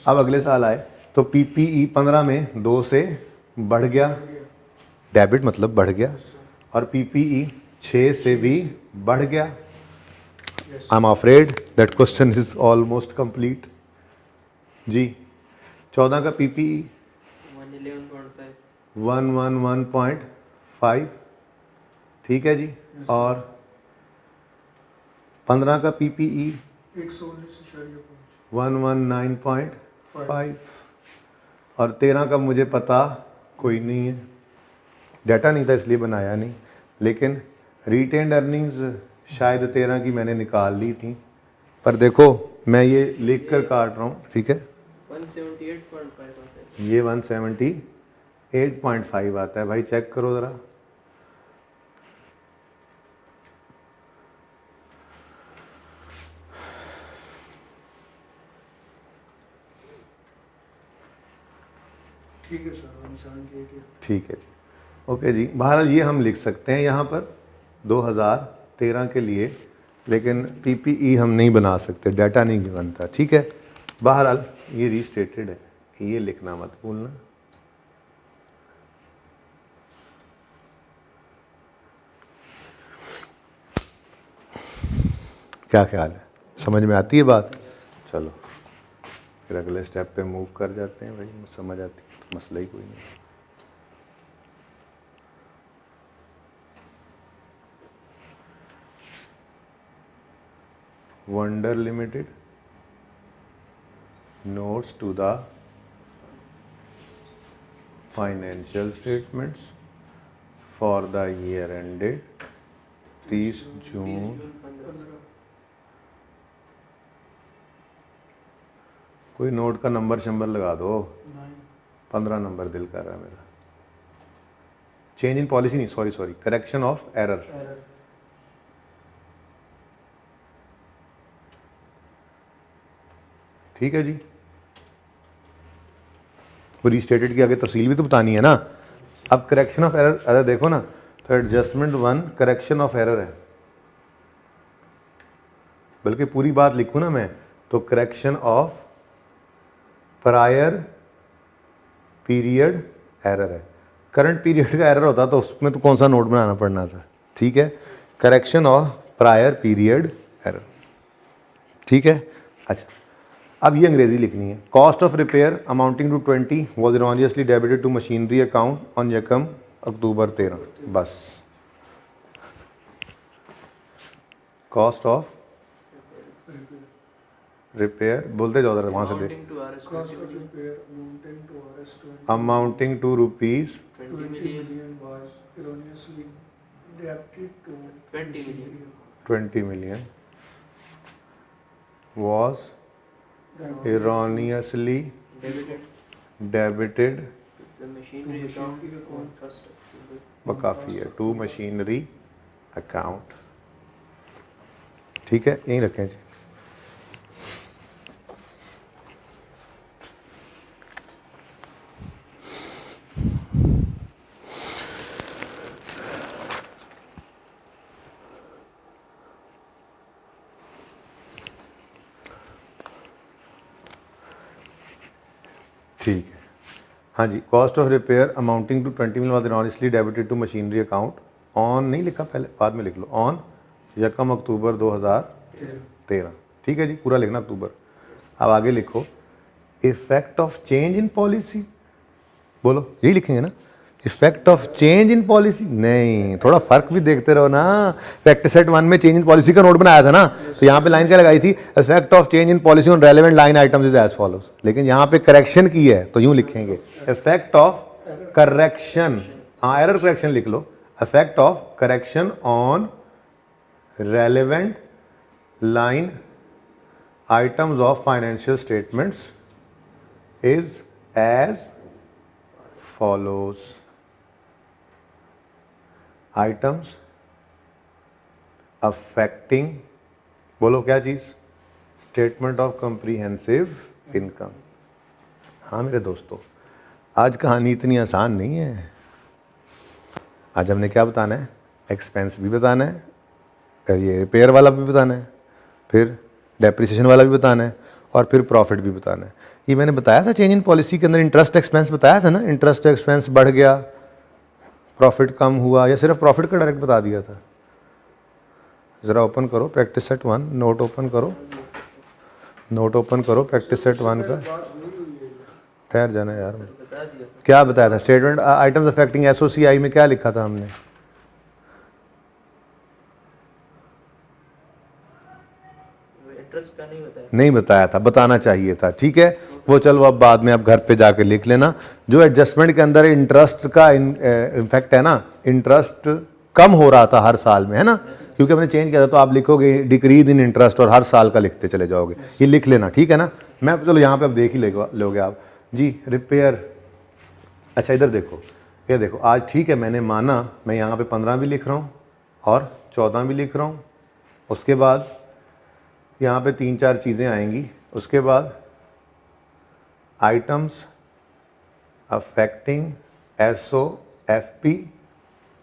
अब अगले साल आए तो पीपीई 15 में 2 से बढ़ गया, डेबिट मतलब बढ़ गया, और पीपीई 6 से भी बढ़ गया। I am afraid that question is almost complete जी। 14 का पीपीई 111.5, ठीक है जी। और 15 का पीपीई 119.5, और 13 का मुझे पता कोई नहीं है, डाटा नहीं था इसलिए बनाया नहीं, लेकिन रिटेन्ड अर्निंग्स शायद 13 की मैंने निकाल ली थी, पर देखो मैं ये लिख कर काट रहा हूँ, ठीक है। 178.5 ये 178.5 आता है भाई, चेक करो ज़रा। ठीक है सर, 178। ठीक है जी, ओके जी। बहरहाल ये हम लिख सकते हैं यहाँ पर 2013 के लिए, लेकिन पीपीई हम नहीं बना सकते, डाटा नहीं बनता, ठीक है। बहरहाल ये रीस्टेटेड है, ये लिखना मत भूलना। क्या ख्याल है, समझ में आती है बात? चलो फिर अगले स्टेप पे मूव कर जाते हैं भाई, समझ आती है तो मसला ही कोई नहीं। Wonder limited notes to the financial statements for the year ended 30 जून। कोई नोट का नंबर शंबर लगा दो, 15 नंबर दिल कर रहा है मेरा। चेंज इन पॉलिसी नहीं, सॉरी, करेक्शन ऑफ एरर। ठीक है जी। वो रीस्टेटेड की आगे तफसील भी तो बतानी है ना। अब करेक्शन ऑफ एरर, अरे देखो ना, तो एडजस्टमेंट 1 करेक्शन ऑफ एरर है, बल्कि पूरी बात लिखूं ना मैं तो correction of prior period error है। करंट पीरियड का एरर होता तो उसमें तो कौन सा नोट बनाना पड़ना था, ठीक है। Correction of prior period error, ठीक है। अच्छा अब ये अंग्रेजी लिखनी है। Cost of repair amounting to 20 was erroneously debited to machinery account on यकम अक्टूबर 13। बस कॉस्ट ऑफ रिपेयर बोलते जाओ, वहां से देख। Amounting to rupees 20 million was erroneously Adapted to 20 million. 20 million was erroneously debited The machinery account on 1st October. काफ़ी है टू मशीनरी अकाउंट। ठीक है, यहीं रखें जी। ठीक है, हाँ जी। Cost of repair amounting to 20 million was erroneously debited to machinery account on, नहीं लिखा पहले, बाद में लिख लो, ऑन यकम अक्टूबर 2013। ठीक है जी, पूरा लिखना अक्टूबर। अब आगे लिखो effect of change in policy, बोलो यही लिखेंगे ना, effect of change in policy. नहीं, थोड़ा फर्क भी देखते रहो ना। प्रैक्टिस सेट 1 में चेंज इन पॉलिसी का नोट बनाया था ना, तो यहाँ पे लाइन क्या लगाई थी, effect of change in policy on relevant line items is as follows. लेकिन यहाँ पे करेक्शन की है तो यूं लिखेंगे इफेक्ट ऑफ करेक्शन, हाँ एरर करेक्शन लिख लो, effect of correction on relevant line items of financial statements is as follows. Items affecting, बोलो क्या चीज, स्टेटमेंट ऑफ कॉम्प्रिहेंसिव इनकम। हाँ मेरे दोस्तों, आज कहानी इतनी आसान नहीं है। आज हमने क्या बताना है, एक्सपेंस भी बताना है, फिर ये रिपेयर वाला भी बताना है, फिर डेप्रिसिएशन वाला भी बताना है, और फिर प्रॉफिट भी बताना है। ये मैंने बताया था चेंज इन पॉलिसी के अंदर, इंटरेस्ट एक्सपेंस बताया था ना, इंटरेस्ट एक्सपेंस बढ़ गया, प्रॉफिट कम हुआ, या सिर्फ प्रॉफिट का डायरेक्ट बता दिया था। ज़रा ओपन करो प्रैक्टिस सेट 1, नोट ओपन करो, नोट ओपन करो प्रैक्टिस सेट 1 का। ठहर जाना यार, बता दिया था। क्या बताया था, स्टेटमेंट आइटम्स अफेक्टिंग एसओसीआई में क्या लिखा था हमने, इंटरेस्ट का नहीं बताया। नहीं बताया था, बताना चाहिए था। ठीक है, वो चलो अब बाद में आप घर पे जाके लिख लेना। जो एडजस्टमेंट के अंदर इंटरेस्ट का इम्फेक्ट है ना, इंटरेस्ट कम हो रहा था हर साल में, है ना, क्योंकि हमने चेंज किया था, तो आप लिखोगे डिक्रीज इन इंटरेस्ट और हर साल का लिखते चले जाओगे। ये लिख लेना, ठीक है ना। मैं चलो यहाँ पे अब देख ही लोगे आप जी। रिपेयर, अच्छा इधर देखो, ये देखो, आज ठीक है मैंने माना, मैं यहाँ पे 15 भी लिख रहा हूँ और 14 भी लिख रहा हूँ। उसके बाद यहाँ पे 3-4 चीज़ें आएंगी। उसके बाद आइटम्स अफेक्टिंग SOFP,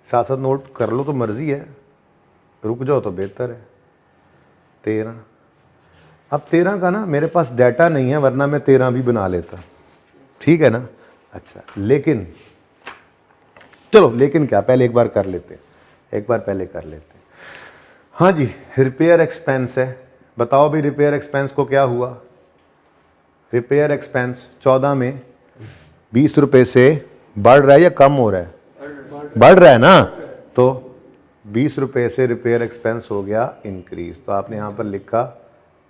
साथ साथ नोट कर लो तो मर्जी है, रुक जाओ तो बेहतर है। 13, अब 13 का ना मेरे पास डाटा नहीं है, वरना मैं 13 भी बना लेता, ठीक है ना। अच्छा लेकिन चलो, लेकिन क्या, पहले एक बार कर लेते हैं, एक बार पहले कर लेते हैं। हाँ जी, रिपेयर एक्सपेंस है, बताओ भी रिपेयर एक्सपेंस को क्या हुआ। रिपेयर एक्सपेंस 14 में 20 रुपये से बढ़ रहा है या कम हो रहा है, बढ़ रहा है ना, तो 20 रुपये से रिपेयर एक्सपेंस हो गया इंक्रीज। तो आपने यहाँ पर लिखा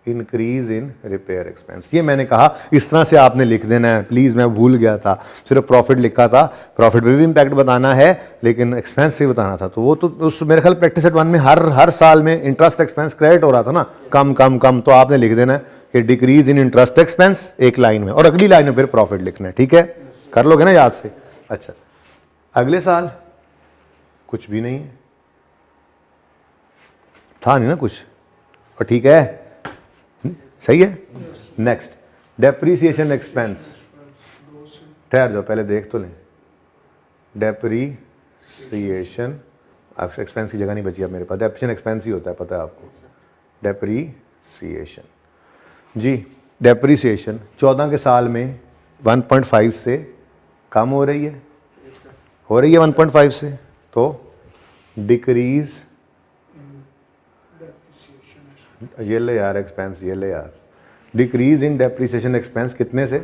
इंक्रीज इन रिपेयर एक्सपेंस। ये मैंने कहा इस तरह से आपने लिख देना है, प्लीज़ मैं भूल गया था, सिर्फ प्रॉफिट लिखा था, प्रॉफिट में भी इम्पैक्ट बताना है लेकिन एक्सपेंस से बताना था। तो वो तो उस मेरे ख्याल प्रैक्टिस सेट 1 में हर साल में इंटरेस्ट एक्सपेंस क्रेडिट हो रहा था ना, कम कम कम, तो आपने लिख देना है कि डिक्रीज इन इंटरेस्ट एक्सपेंस एक लाइन में, और अगली लाइन में फिर प्रॉफिट लिखना है, ठीक है, कर लोगे ना याद से। अच्छा, अगले साल कुछ भी नहीं है, था नहीं ना कुछ, और ठीक है, सही है। नेक्स्ट, डेप्रीसिएशन एक्सपेंस, ठहर जाओ पहले देख तो लें। डेप्रीसिएशन एक्सपेंस की जगह नहीं बची अब मेरे पास, डेप्रीसिएशन एक्सपेंस ही होता है, पता है आपको। डेप्रीसिएशन जी, डेप्रीसिएशन 14 के साल में 1.5 से कम हो रही है, 1.5 से, तो डिक्रीज, ये ले यार एक्सपेंस, ये ले यार, डिक्रीज इन डेप्रीसिएशन एक्सपेंस कितने से,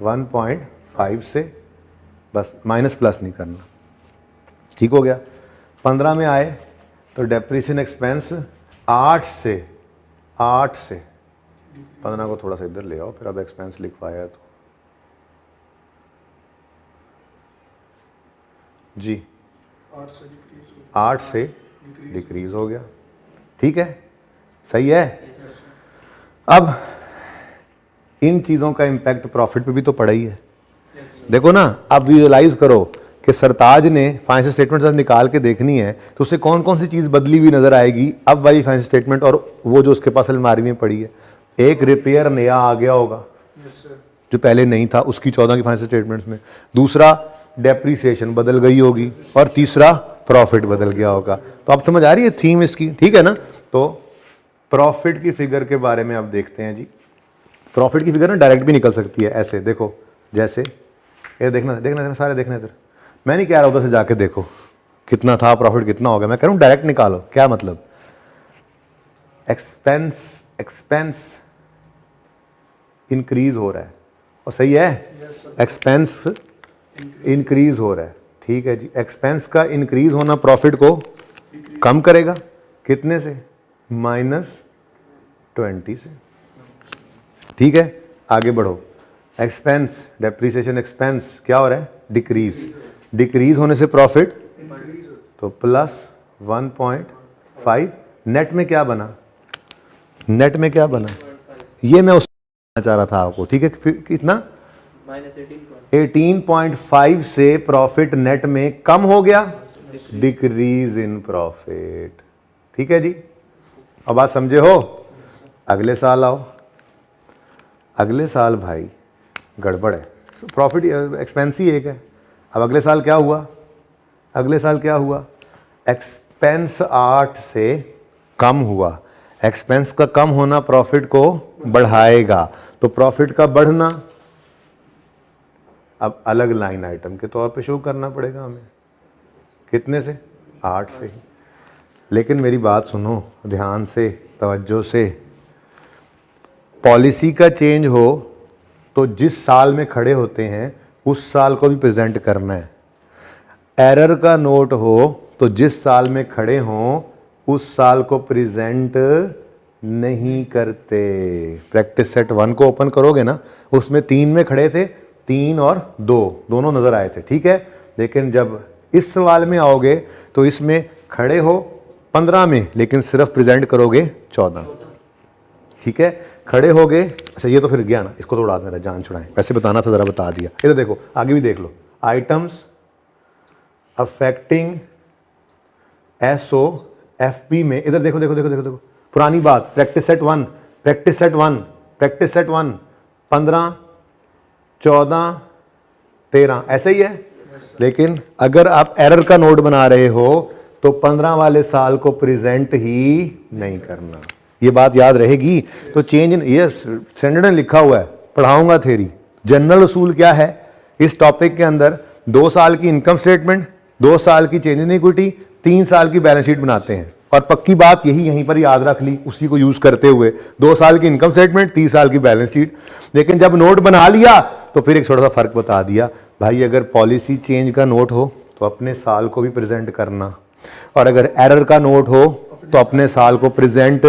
1.5 से, बस माइनस प्लस नहीं करना, ठीक हो गया। 15 में आए तो डेप्रीसिएशन एक्सपेंस 8 से 15 को थोड़ा सा इधर ले आओ, फिर अब एक्सपेंस लिखवाया तो जी 8 से डिक्रीज हो 8 से डिक्रीज हो गया। ठीक है, सही है। Yes, sir. अब इन चीज़ों का इम्पैक्ट प्रॉफिट पे भी तो पड़ा ही है। देखो ना, अब विजुअलाइज करो कि सरताज ने फाइनेंशियल स्टेटमेंट जब निकाल के देखनी है तो उससे कौन कौन सी चीज़ बदली हुई नजर आएगी अब वाली फाइनेंशियल स्टेटमेंट और वो जो उसके पास अलमारी में पड़ी है। एक रिपेयर नया आ गया होगा यस सर। जो पहले नहीं था उसकी 14 की फाइनेंशियल स्टेटमेंट्स में, दूसरा डेप्रीसिएशन बदल गई होगी और तीसरा प्रॉफिट बदल गया होगा। तो अब समझ आ रही है थीम इसकी, ठीक है ना। तो प्रॉफिट की फिगर के बारे में अब देखते हैं जी। प्रॉफिट की फिगर ना डायरेक्ट भी निकल सकती है ऐसे, देखो जैसे ये देखना देखना सारे देखना इधर। मैं नहीं कह रहा उधर से जाके देखो कितना था प्रॉफिट कितना हो गया, मैं कह रहा हूँ डायरेक्ट निकालो। क्या मतलब, एक्सपेंस इंक्रीज हो रहा है और सही है, एक्सपेंस इंक्रीज हो रहा है। ठीक है जी, एक्सपेंस का इंक्रीज होना प्रॉफिट को कम करेगा, कितने से, -20 से। ठीक है, आगे बढ़ो। एक्सपेंस डेप्रीसिएशन एक्सपेंस क्या हो रहा है, डिक्रीज होने से प्रॉफिट तो +1.5। नेट में क्या बना, नेट में क्या बना, ये मैं उसको चाह रहा था आपको। ठीक है, फिर कितना, -18.5 से प्रॉफिट नेट में कम हो गया, डिक्रीज इन प्रॉफिट। ठीक है जी, अब बात समझे हो। अगले साल आओ, अगले साल भाई गड़बड़ है, प्रॉफिट एक्सपेंस ही एक है। अब अगले साल क्या हुआ, अगले साल क्या हुआ, एक्सपेंस 8 से कम हुआ। एक्सपेंस का कम होना प्रॉफिट को बढ़ाएगा, तो प्रॉफिट का बढ़ना अब अलग लाइन आइटम के तौर पे शो करना पड़ेगा हमें, कितने से, 8 से। लेकिन मेरी बात सुनो ध्यान से, तवज्जो से, पॉलिसी का चेंज हो तो जिस साल में खड़े होते हैं उस साल को भी प्रेजेंट करना है। एरर का नोट हो तो जिस साल में खड़े हों उस साल को प्रेजेंट नहीं करते। प्रैक्टिस सेट 1 को ओपन करोगे ना, उसमें 3 में खड़े थे, 3 और 2 दोनों नजर आए थे। ठीक है, लेकिन जब इस सवाल में आओगे तो इसमें खड़े हो 15 में लेकिन सिर्फ प्रेजेंट करोगे 14। ठीक है, खड़े हो गए। अच्छा ये तो फिर गया ना, इसको थोड़ा मेरा जान छुड़ाएं, वैसे बताना था जरा बता दिया। इधर देखो, आगे भी देख लो, आइटम्स अफेक्टिंग SOFP में, इधर देखो देखो देखो देखो देखो, पुरानी बात, प्रैक्टिस सेट 1 15 14 13 ऐसे ही है। लेकिन अगर आप एरर का नोट बना रहे हो तो 15 वाले साल को प्रेजेंट ही नहीं करना, ये बात याद रहेगी। तो चेंज इन, ये स्टैंडर्ड में लिखा हुआ है, पढ़ाऊंगा थ्योरी। जनरल उसूल क्या है इस टॉपिक के अंदर, 2 साल की इनकम स्टेटमेंट, 2 साल की चेंज इन इक्विटी, 3 साल की बैलेंस शीट बनाते हैं। और पक्की बात यही यहीं पर याद रख ली, उसी को यूज करते हुए 2 साल की इनकम स्टेटमेंट, 3 साल की बैलेंस शीट। लेकिन जब नोट बना लिया तो फिर एक छोटा सा फर्क बता दिया, भाई अगर पॉलिसी चेंज का नोट हो तो अपने साल को भी प्रेजेंट करना, और अगर एरर का नोट हो तो अपने साल को प्रेजेंट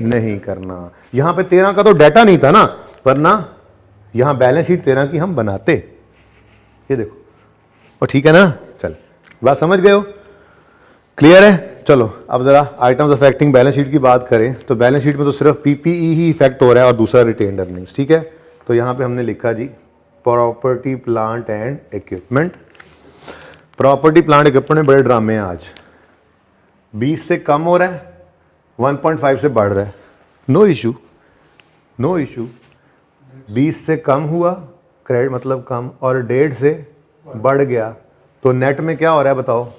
नहीं करना। यहां पे 13 का तो डाटा नहीं था ना, वरना यहां बैलेंस शीट 13 की हम बनाते। ये देखो, और ठीक है ना, चल बात समझ गए हो, क्लियर है। चलो अब जरा आइटम्स अफेक्टिंग बैलेंस शीट की बात करें तो बैलेंस शीट में तो सिर्फ PPE ही इफेक्ट हो रहा है और दूसरा रिटेन्ड अर्निंग्स। ठीक है, तो यहां पे हमने लिखा जी property plant and equipment. Property plant equipment में बड़े ड्रामे हैं आज। 20 से कम हो रहा है, 1.5 से बढ़ रहा है, नो इशू नो इशू। 20 से कम हुआ, क्रेडिट मतलब कम, और 1.5 से बढ़ गया, तो नेट में क्या हो रहा है बताओ,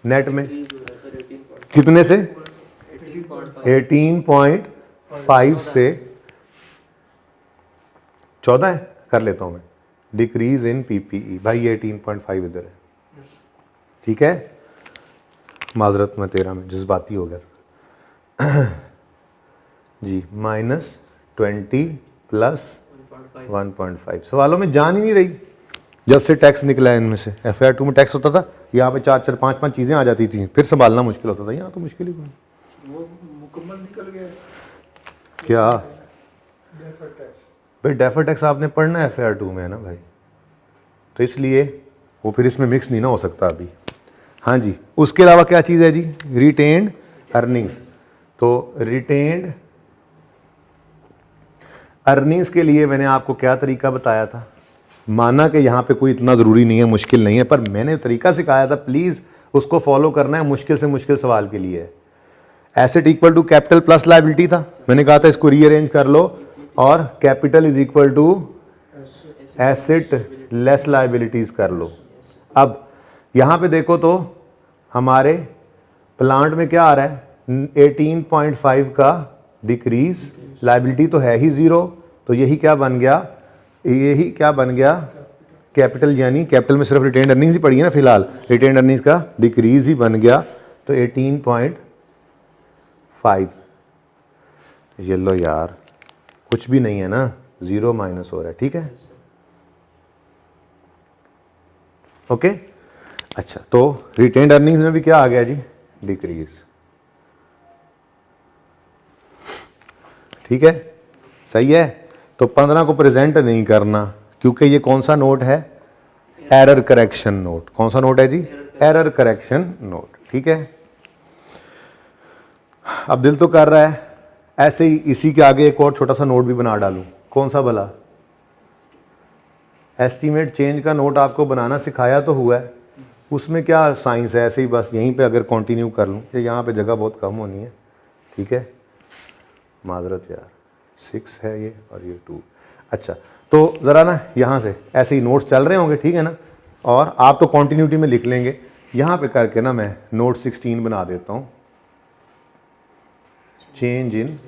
नेट में कितने से, 18.5 से 14 है, कर लेता हूं मैं, डिक्रीज इन PPE। भाई ये 18.5 इधर है, ठीक है, माजरत में 13 में जज्बाती हो गया था जी। -20 + 1.5 सवालों में जान ही नहीं रही जब से टैक्स निकला है। इनमें से FIR 2 में टैक्स होता था, यहाँ पे 4-4 5-5 चीज़ें आ जाती थी, फिर संभालना मुश्किल होता था। यहाँ तो मुश्किल ही कोई, वो मुकम्मल निकल गया क्या डेफर्ड टैक्स। भाई, डेफर टैक्स आपने पढ़ना है FIR 2 में है ना भाई, तो इसलिए वो फिर इसमें मिक्स नहीं ना हो सकता अभी। हाँ जी, उसके अलावा क्या चीज़ है जी? Retained earnings. तो रिटेन्ड अर्निंग्स के लिए मैंने आपको क्या तरीका बताया था? माना कि यहाँ पे कोई इतना ज़रूरी नहीं है, मुश्किल नहीं है, पर मैंने तरीका सिखाया था, प्लीज़ उसको फॉलो करना है, मुश्किल से मुश्किल सवाल के लिए है। Asset equal to capital plus liability था, मैंने कहा था इसको रीअरेंज कर लो और capital is equal to asset less liabilities कर लो। अब यहाँ पे देखो तो हमारे प्लांट में क्या आ रहा है? 18.5 का डिक्रीज, लायबिलिटी तो है ही ज़ीरो, तो यही क्या बन गया? यही क्या बन गया? कैपिटल, यानी कैपिटल में सिर्फ रिटेन्ड अर्निंग्स ही पड़ी है ना फिलहाल, रिटेन्ड अर्निंग्स का डिक्रीज ही बन गया, तो 18.5। ये लो यार, कुछ भी नहीं है ना, जीरो माइनस हो रहा है, ठीक है, ओके। अच्छा, तो रिटेन्ड अर्निंग्स में भी क्या आ गया जी? डिक्रीज, ठीक है, सही है। तो 15 को प्रेजेंट नहीं करना, क्योंकि ये कौन सा नोट है? Error correction note. कौन सा नोट है जी? एरर करेक्शन नोट, ठीक है। अब दिल तो कर रहा है ऐसे ही इसी के आगे एक और छोटा सा नोट भी बना डालूं। कौन सा भला? एस्टीमेट चेंज का नोट आपको बनाना सिखाया तो हुआ है, उसमें क्या साइंस है, ऐसे ही बस यहीं पे अगर कंटिन्यू कर लूँ, ये यहाँ पे जगह बहुत कम होनी है, ठीक है, माजरत यार, 6 है ये और ये 2। अच्छा, तो ज़रा ना यहाँ से ऐसे ही नोट्स चल रहे होंगे, ठीक है ना, और आप तो कॉन्टीन्यूटी में लिख लेंगे। यहाँ पे करके ना मैं नोट 16 बना देता हूँ, चेंज इन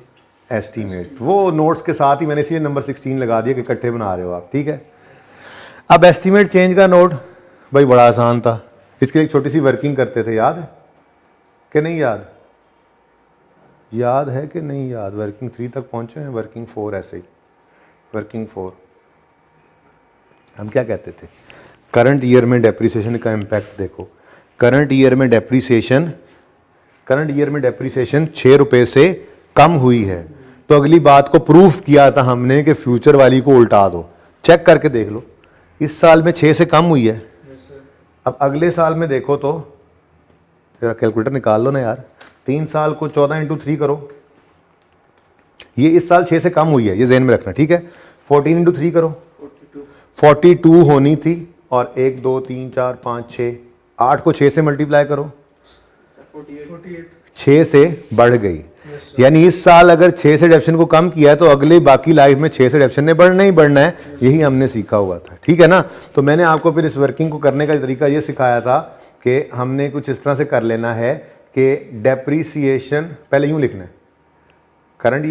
एस्टीमेट। वो नोट्स के साथ ही मैंने इसलिए नंबर 16 लगा दिया कि इकट्ठे बना रहे हो आप, ठीक है। अब एस्टीमेट चेंज का नोट भाई बड़ा आसान था, इसके एक छोटी सी वर्किंग करते थे, याद है कि नहीं याद? याद है कि नहीं याद? वर्किंग 3 तक पहुंचे हैं, वर्किंग 4 ऐसे ही। वर्किंग 4 हम क्या कहते थे? करंट ईयर में डेप्रिसिएशन का इम्पैक्ट देखो। करंट ईयर में डेप्रिसिएशन 6 रुपए से कम हुई है, तो अगली बात को प्रूफ किया था हमने कि फ्यूचर वाली को उल्टा दो। चेक करके देख लो, इस साल में 6 से कम हुई है। अब अगले साल में देखो तो जरा कैलकुलेटर निकाल लो ना यार, 3 साल को 14 × 3 करो, ये इस साल 6 से कम हुई है, ये ज़हन में रखना, ठीक है। 14 × 3 करो, 42 होनी थी, और 1 2 3 4 5 6, 8 को 6 से मल्टीप्लाई करो, 6 से बढ़ गई। यानी इस साल अगर 6 से डेफिशन को कम किया है तो अगले बाकी लाइफ में 6 से डेफिशन ने बढ़ना ही बढ़ना है, यही हमने सीखा हुआ था, ठीक है ना। तो मैंने आपको फिर इस वर्किंग को करने का तरीका ये सिखाया था कि हमने कुछ इस तरह से कर लेना है कि डेप्रीसिएशन पहले यूं लिखना है, करंट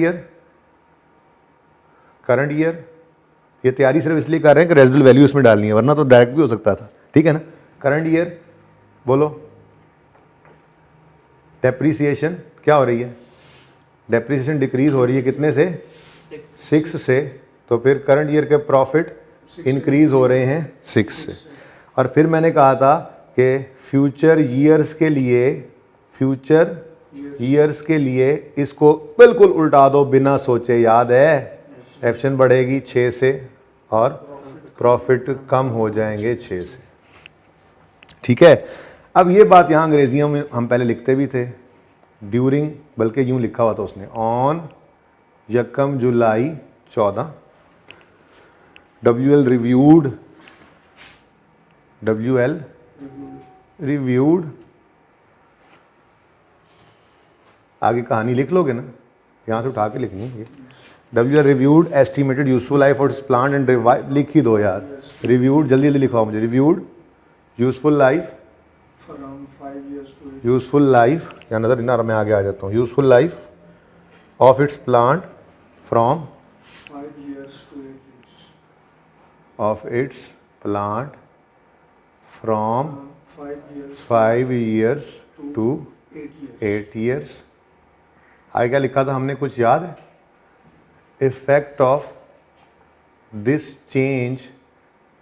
ईयर, ये तैयारी सिर्फ इसलिए कर रहे हैं कि रेजिडुअल वैल्यू उसमें डालनी है, वरना तो डायरेक्ट भी हो सकता था, ठीक है ना। करंट ईयर बोलो, डेप्रीसिएशन क्या हो रही है? डेप्रीसिएशन डिक्रीज हो रही है कितने से? 6 से, तो फिर करंट ईयर के प्रॉफिट इंक्रीज हो रहे हैं 6 से। और फिर मैंने कहा था कि फ्यूचर ईयर्स के लिए इसको बिल्कुल उल्टा दो बिना सोचे, याद है? एप्शन बढ़ेगी 6 से और प्रॉफिट कम हो जाएंगे 6 से, ठीक है। अब ये बात यहाँ अंग्रेजियों में हम पहले लिखते भी थे, ड्यूरिंग, बल्कि यूं लिखा हुआ था उसने, ऑन 1 जुलाई 14 WL रिव्यूड, आगे कहानी लिख लोगे ना, यहाँ से उठा के लिखनी है। WL reviewed estimated useful life of plant and लिख ही दो यार, रिव्यूड जल्दी जल्दी लिखवाओ मुझे, रिव्यूड यूजफुल लाइफ, या नजर ना, मैं आगे आ जाता हूँ, useful life of its plant from 5 years to 8 years। आगे क्या लिखा था हमने, कुछ याद है? Effect of this change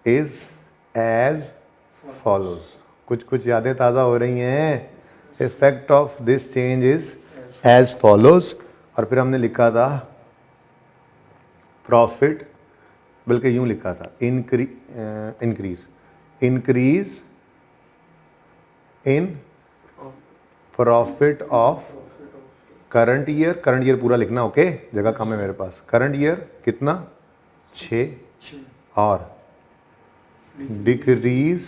is as follows. कुछ यादें ताज़ा हो रही हैं। Effect of this change is as follows, और फिर हमने लिखा था प्रॉफिट, बल्कि यूं लिखा था increase in profit of current year पूरा लिखना, ओके, जगह कम है मेरे पास। करंट ईयर कितना 6 और decrease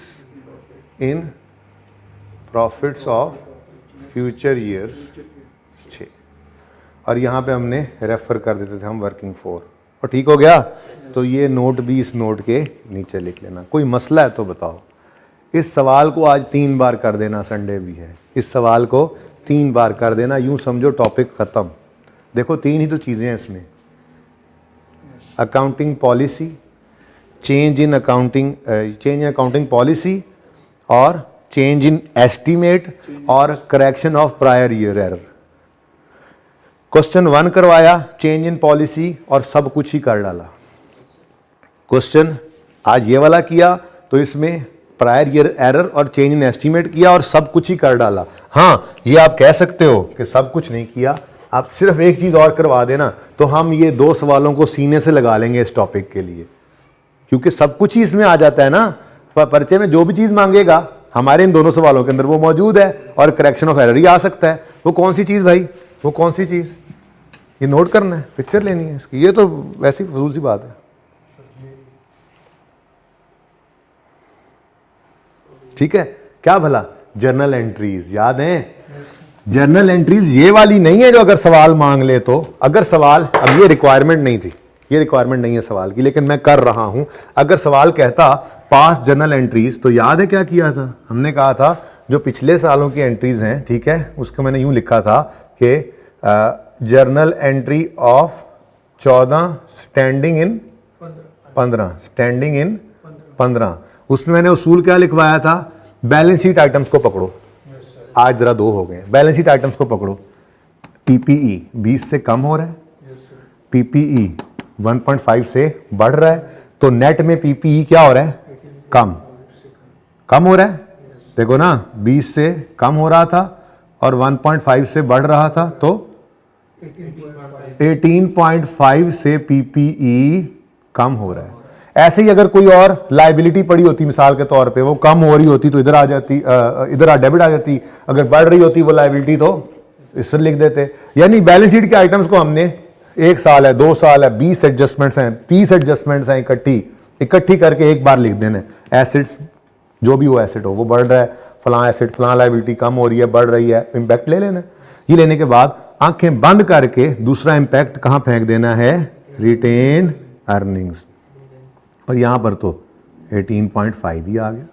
in profits of future years 6, और यहाँ पे हमने रेफर कर देते थे हम वर्किंग फॉर, और ठीक हो गया। तो ये नोट भी इस नोट के नीचे लिख लेना। कोई मसला है तो बताओ। इस सवाल को आज 3 बार कर देना, संडे भी है, इस सवाल को 3 बार कर देना, यूं समझो टॉपिक खत्म। देखो 3 ही तो चीज़ें हैं इसमें, accounting policy, change in accounting policy, और चेंज इन एस्टीमेट, और correction of prior year error. Question 1 करवाया, चेंज इन पॉलिसी, और सब कुछ ही कर डाला। क्वेश्चन आज ये वाला किया तो इसमें प्रायर ईयर एरर और चेंज इन एस्टीमेट किया और सब कुछ ही कर डाला। हाँ, ये आप कह सकते हो कि सब कुछ नहीं किया, आप सिर्फ एक चीज़ और करवा देना, तो हम ये 2 सवालों को सीने से लगा लेंगे इस टॉपिक के लिए, क्योंकि सब कुछ ही इसमें आ जाता है ना। पर्चे में जो भी चीज़ मांगेगा हमारे इन दोनों सवालों के अंदर वो मौजूद है, और करेक्शन ऑफ एरर ही आ सकता है। वो कौन सी चीज़ भाई, वो कौन सी चीज़, ये नोट करना है, पिक्चर लेनी है इसकी, ये तो वैसी फजूल सी बात है। ठीक है, क्या भला, जर्नल एंट्रीज याद हैं? जर्नल एंट्रीज ये वाली नहीं है जो अगर सवाल मांग ले तो, अगर सवाल, अब ये रिक्वायरमेंट नहीं थी, ये रिक्वायरमेंट नहीं है सवाल की, लेकिन मैं कर रहा हूं। अगर सवाल कहता पास जर्नल एंट्रीज, तो याद है क्या किया था हमने? कहा था जो पिछले सालों की एंट्रीज हैं, ठीक है, उसको मैंने यूं लिखा था कि journal entry of 14 standing in 15। उसमें मैंने उसूल क्या लिखवाया था? बैलेंस शीट आइटम्स को पकड़ो। आज जरा 2 हो गए। बैलेंस शीट आइटम्स को पकड़ो। पीपीई 20 से कम हो रहा है, पीपीई 1.5 से बढ़ रहा है, तो नेट में पीपीई क्या हो रहा है? कम हो रहा है। देखो ना, 20 से कम हो रहा था और 1.5 से बढ़ रहा था, तो 18.5 से पीपीई कम हो रहा है। ऐसे ही अगर कोई और लाइबिलिटी पड़ी होती मिसाल के तौर पे, वो कम हो रही होती तो इधर आ जाती, इधर डेबिट आ जाती। अगर बढ़ रही होती वो लाइबिलिटी तो इससे लिख देते। यानी बैलेंस शीट के आइटम्स को हमने 1 साल है, 2 साल है, 20 एडजस्टमेंट्स हैं, 30 एडजस्टमेंट्स हैं, इकट्ठी करके एक बार लिख देने। एसेट्स जो भी हो, एसेट हो, वो बढ़ रहा है, फलां एसेट फलां लाइबिलिटी कम हो रही है, बढ़ रही है, इम्पैक्ट ले लेना। ये लेने के बाद आंखें बंद करके दूसरा इम्पैक्ट कहां फेंक देना है? Retained earnings. और यहां पर तो 18.5 ही आ गया।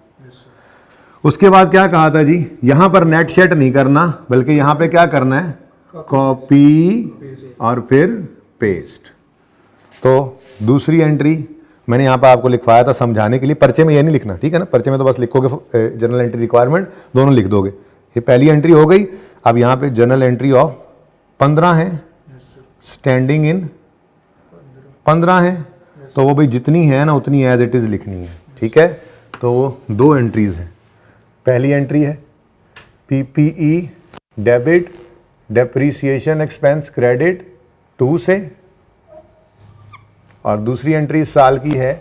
उसके बाद क्या कहा था जी? यहां पर नेट शेट नहीं करना, बल्कि यहां पे क्या करना है? कॉपी और फिर पेस्ट। तो दूसरी एंट्री मैंने यहां पर आपको लिखवाया था समझाने के लिए। पर्चे में ये नहीं लिखना, ठीक है ना? पर्चे में तो बस लिखोगे जनरल एंट्री रिक्वायरमेंट, दोनों लिख दोगे। ये पहली एंट्री हो गई। अब यहां पे जनरल एंट्री ऑफ 15 है, स्टैंडिंग इन 15 है, तो वो भाई जितनी है ना उतनी एज इट इज लिखनी है, ठीक है? तो वो 2 एंट्रीज हैं। पहली एंट्री है PPE debit depreciation expense credit 2 से, और दूसरी एंट्री इस साल की है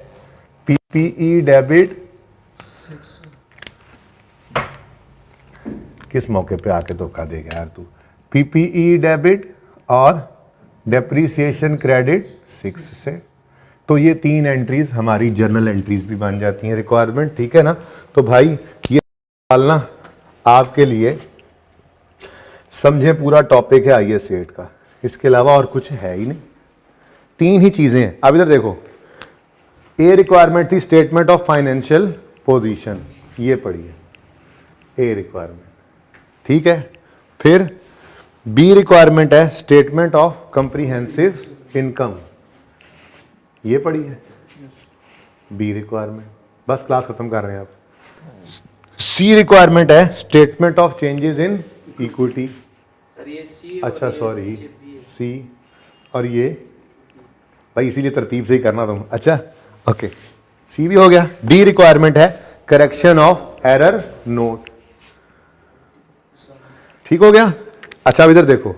पीपीई डेबिट, किस मौके पे आके धोखा देगा यार तू? पीपीई डेबिट और डेप्रीसिएशन क्रेडिट 6 से। तो ये 3 एंट्रीज हमारी जर्नल एंट्रीज भी बन जाती हैं, रिक्वायरमेंट, ठीक है ना? तो भाई ये डालना आपके लिए, समझे पूरा टॉपिक है आईएएस 8 का, इसके अलावा और कुछ है ही नहीं। 3 ही चीजें हैं। अब इधर देखो, ए रिक्वायरमेंट थी स्टेटमेंट ऑफ फाइनेंशियल पोजीशन, ये पढ़ी है ए रिक्वायरमेंट, ठीक है? फिर बी रिक्वायरमेंट है स्टेटमेंट ऑफ कंप्रीहेंसिव इनकम, ये पढ़ी है बी रिक्वायरमेंट। बस क्लास खत्म कर रहे हैं आप। सी रिक्वायरमेंट है statement of changes in equity. अच्छा सॉरी, सी और ये भाई इसीलिए तरतीब से ही करना तुम। अच्छा ओके, सी भी हो गया। डी रिक्वायरमेंट है करेक्शन ऑफ एरर नोट, ठीक हो गया? अच्छा अब इधर देखो,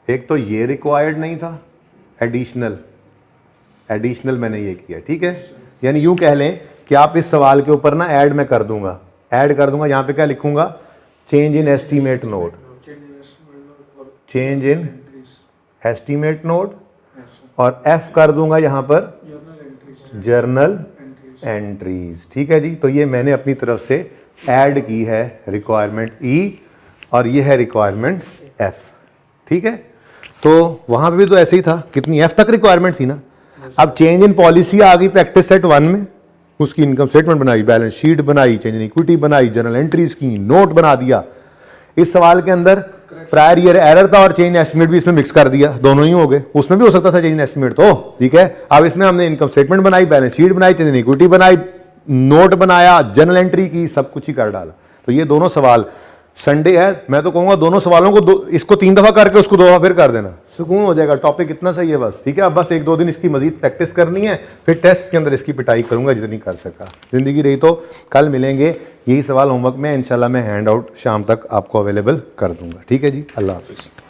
एक तो ये रिक्वायर्ड नहीं था, एडिशनल मैंने ये किया, ठीक है? यानी यूं कह लें कि आप इस सवाल के ऊपर ना ऐड मैं कर दूंगा, ऐड कर दूंगा, यहाँ पे क्या लिखूंगा, change in estimate note, change in estimate note, और एफ कर दूंगा यहाँ पर जर्नल एंट्रीज। ठीक है जी, तो ये मैंने अपनी तरफ से ऐड की है रिक्वायरमेंट ई, और ये है रिक्वायरमेंट एफ। ठीक है, तो वहां पे भी तो ऐसे ही था, कितनी एफ तक रिक्वायरमेंट थी ना। अब चेंज इन पॉलिसी आ गई प्रैक्टिस सेट 1 में, उसकी इनकम स्टेटमेंट बनाई, बैलेंस शीट बनाई, चेंज इन इक्विटी बनाई, जर्नल एंट्रीज की, नोट बना दिया। इस सवाल के अंदर प्रायर ईयर एरर था और चेंज एस्टिमेट भी इसमें मिक्स कर दिया, दोनों ही हो गए। उसमें भी हो सकता था चेंज एस्टिमेट तो, ठीक है। अब इसमें हमने इनकम स्टेटमेंट बनाई, बैलेंस शीट बनाई, चेंज इन इक्विटी बनाई, नोट बनाया, जर्नल एंट्री की, सब कुछ ही कर डाला। तो ये दोनों सवाल, संडे है, मैं तो कहूंगा दोनों सवालों को इसको 3 दफा करके उसको 2 दफा फिर कर देना, सुकून हो जाएगा। टॉपिक इतना सही है बस, ठीक है। अब बस 1-2 दिन इसकी मजीद प्रैक्टिस करनी है, फिर टेस्ट के अंदर इसकी पिटाई करूंगा जितनी कर सका। जिंदगी रही तो कल मिलेंगे, यही सवाल होमवर्क में इंशाल्लाह मैं हैंड आउट शाम तक आपको अवेलेबल कर दूंगा। ठीक है जी, अल्लाह हाफिज़।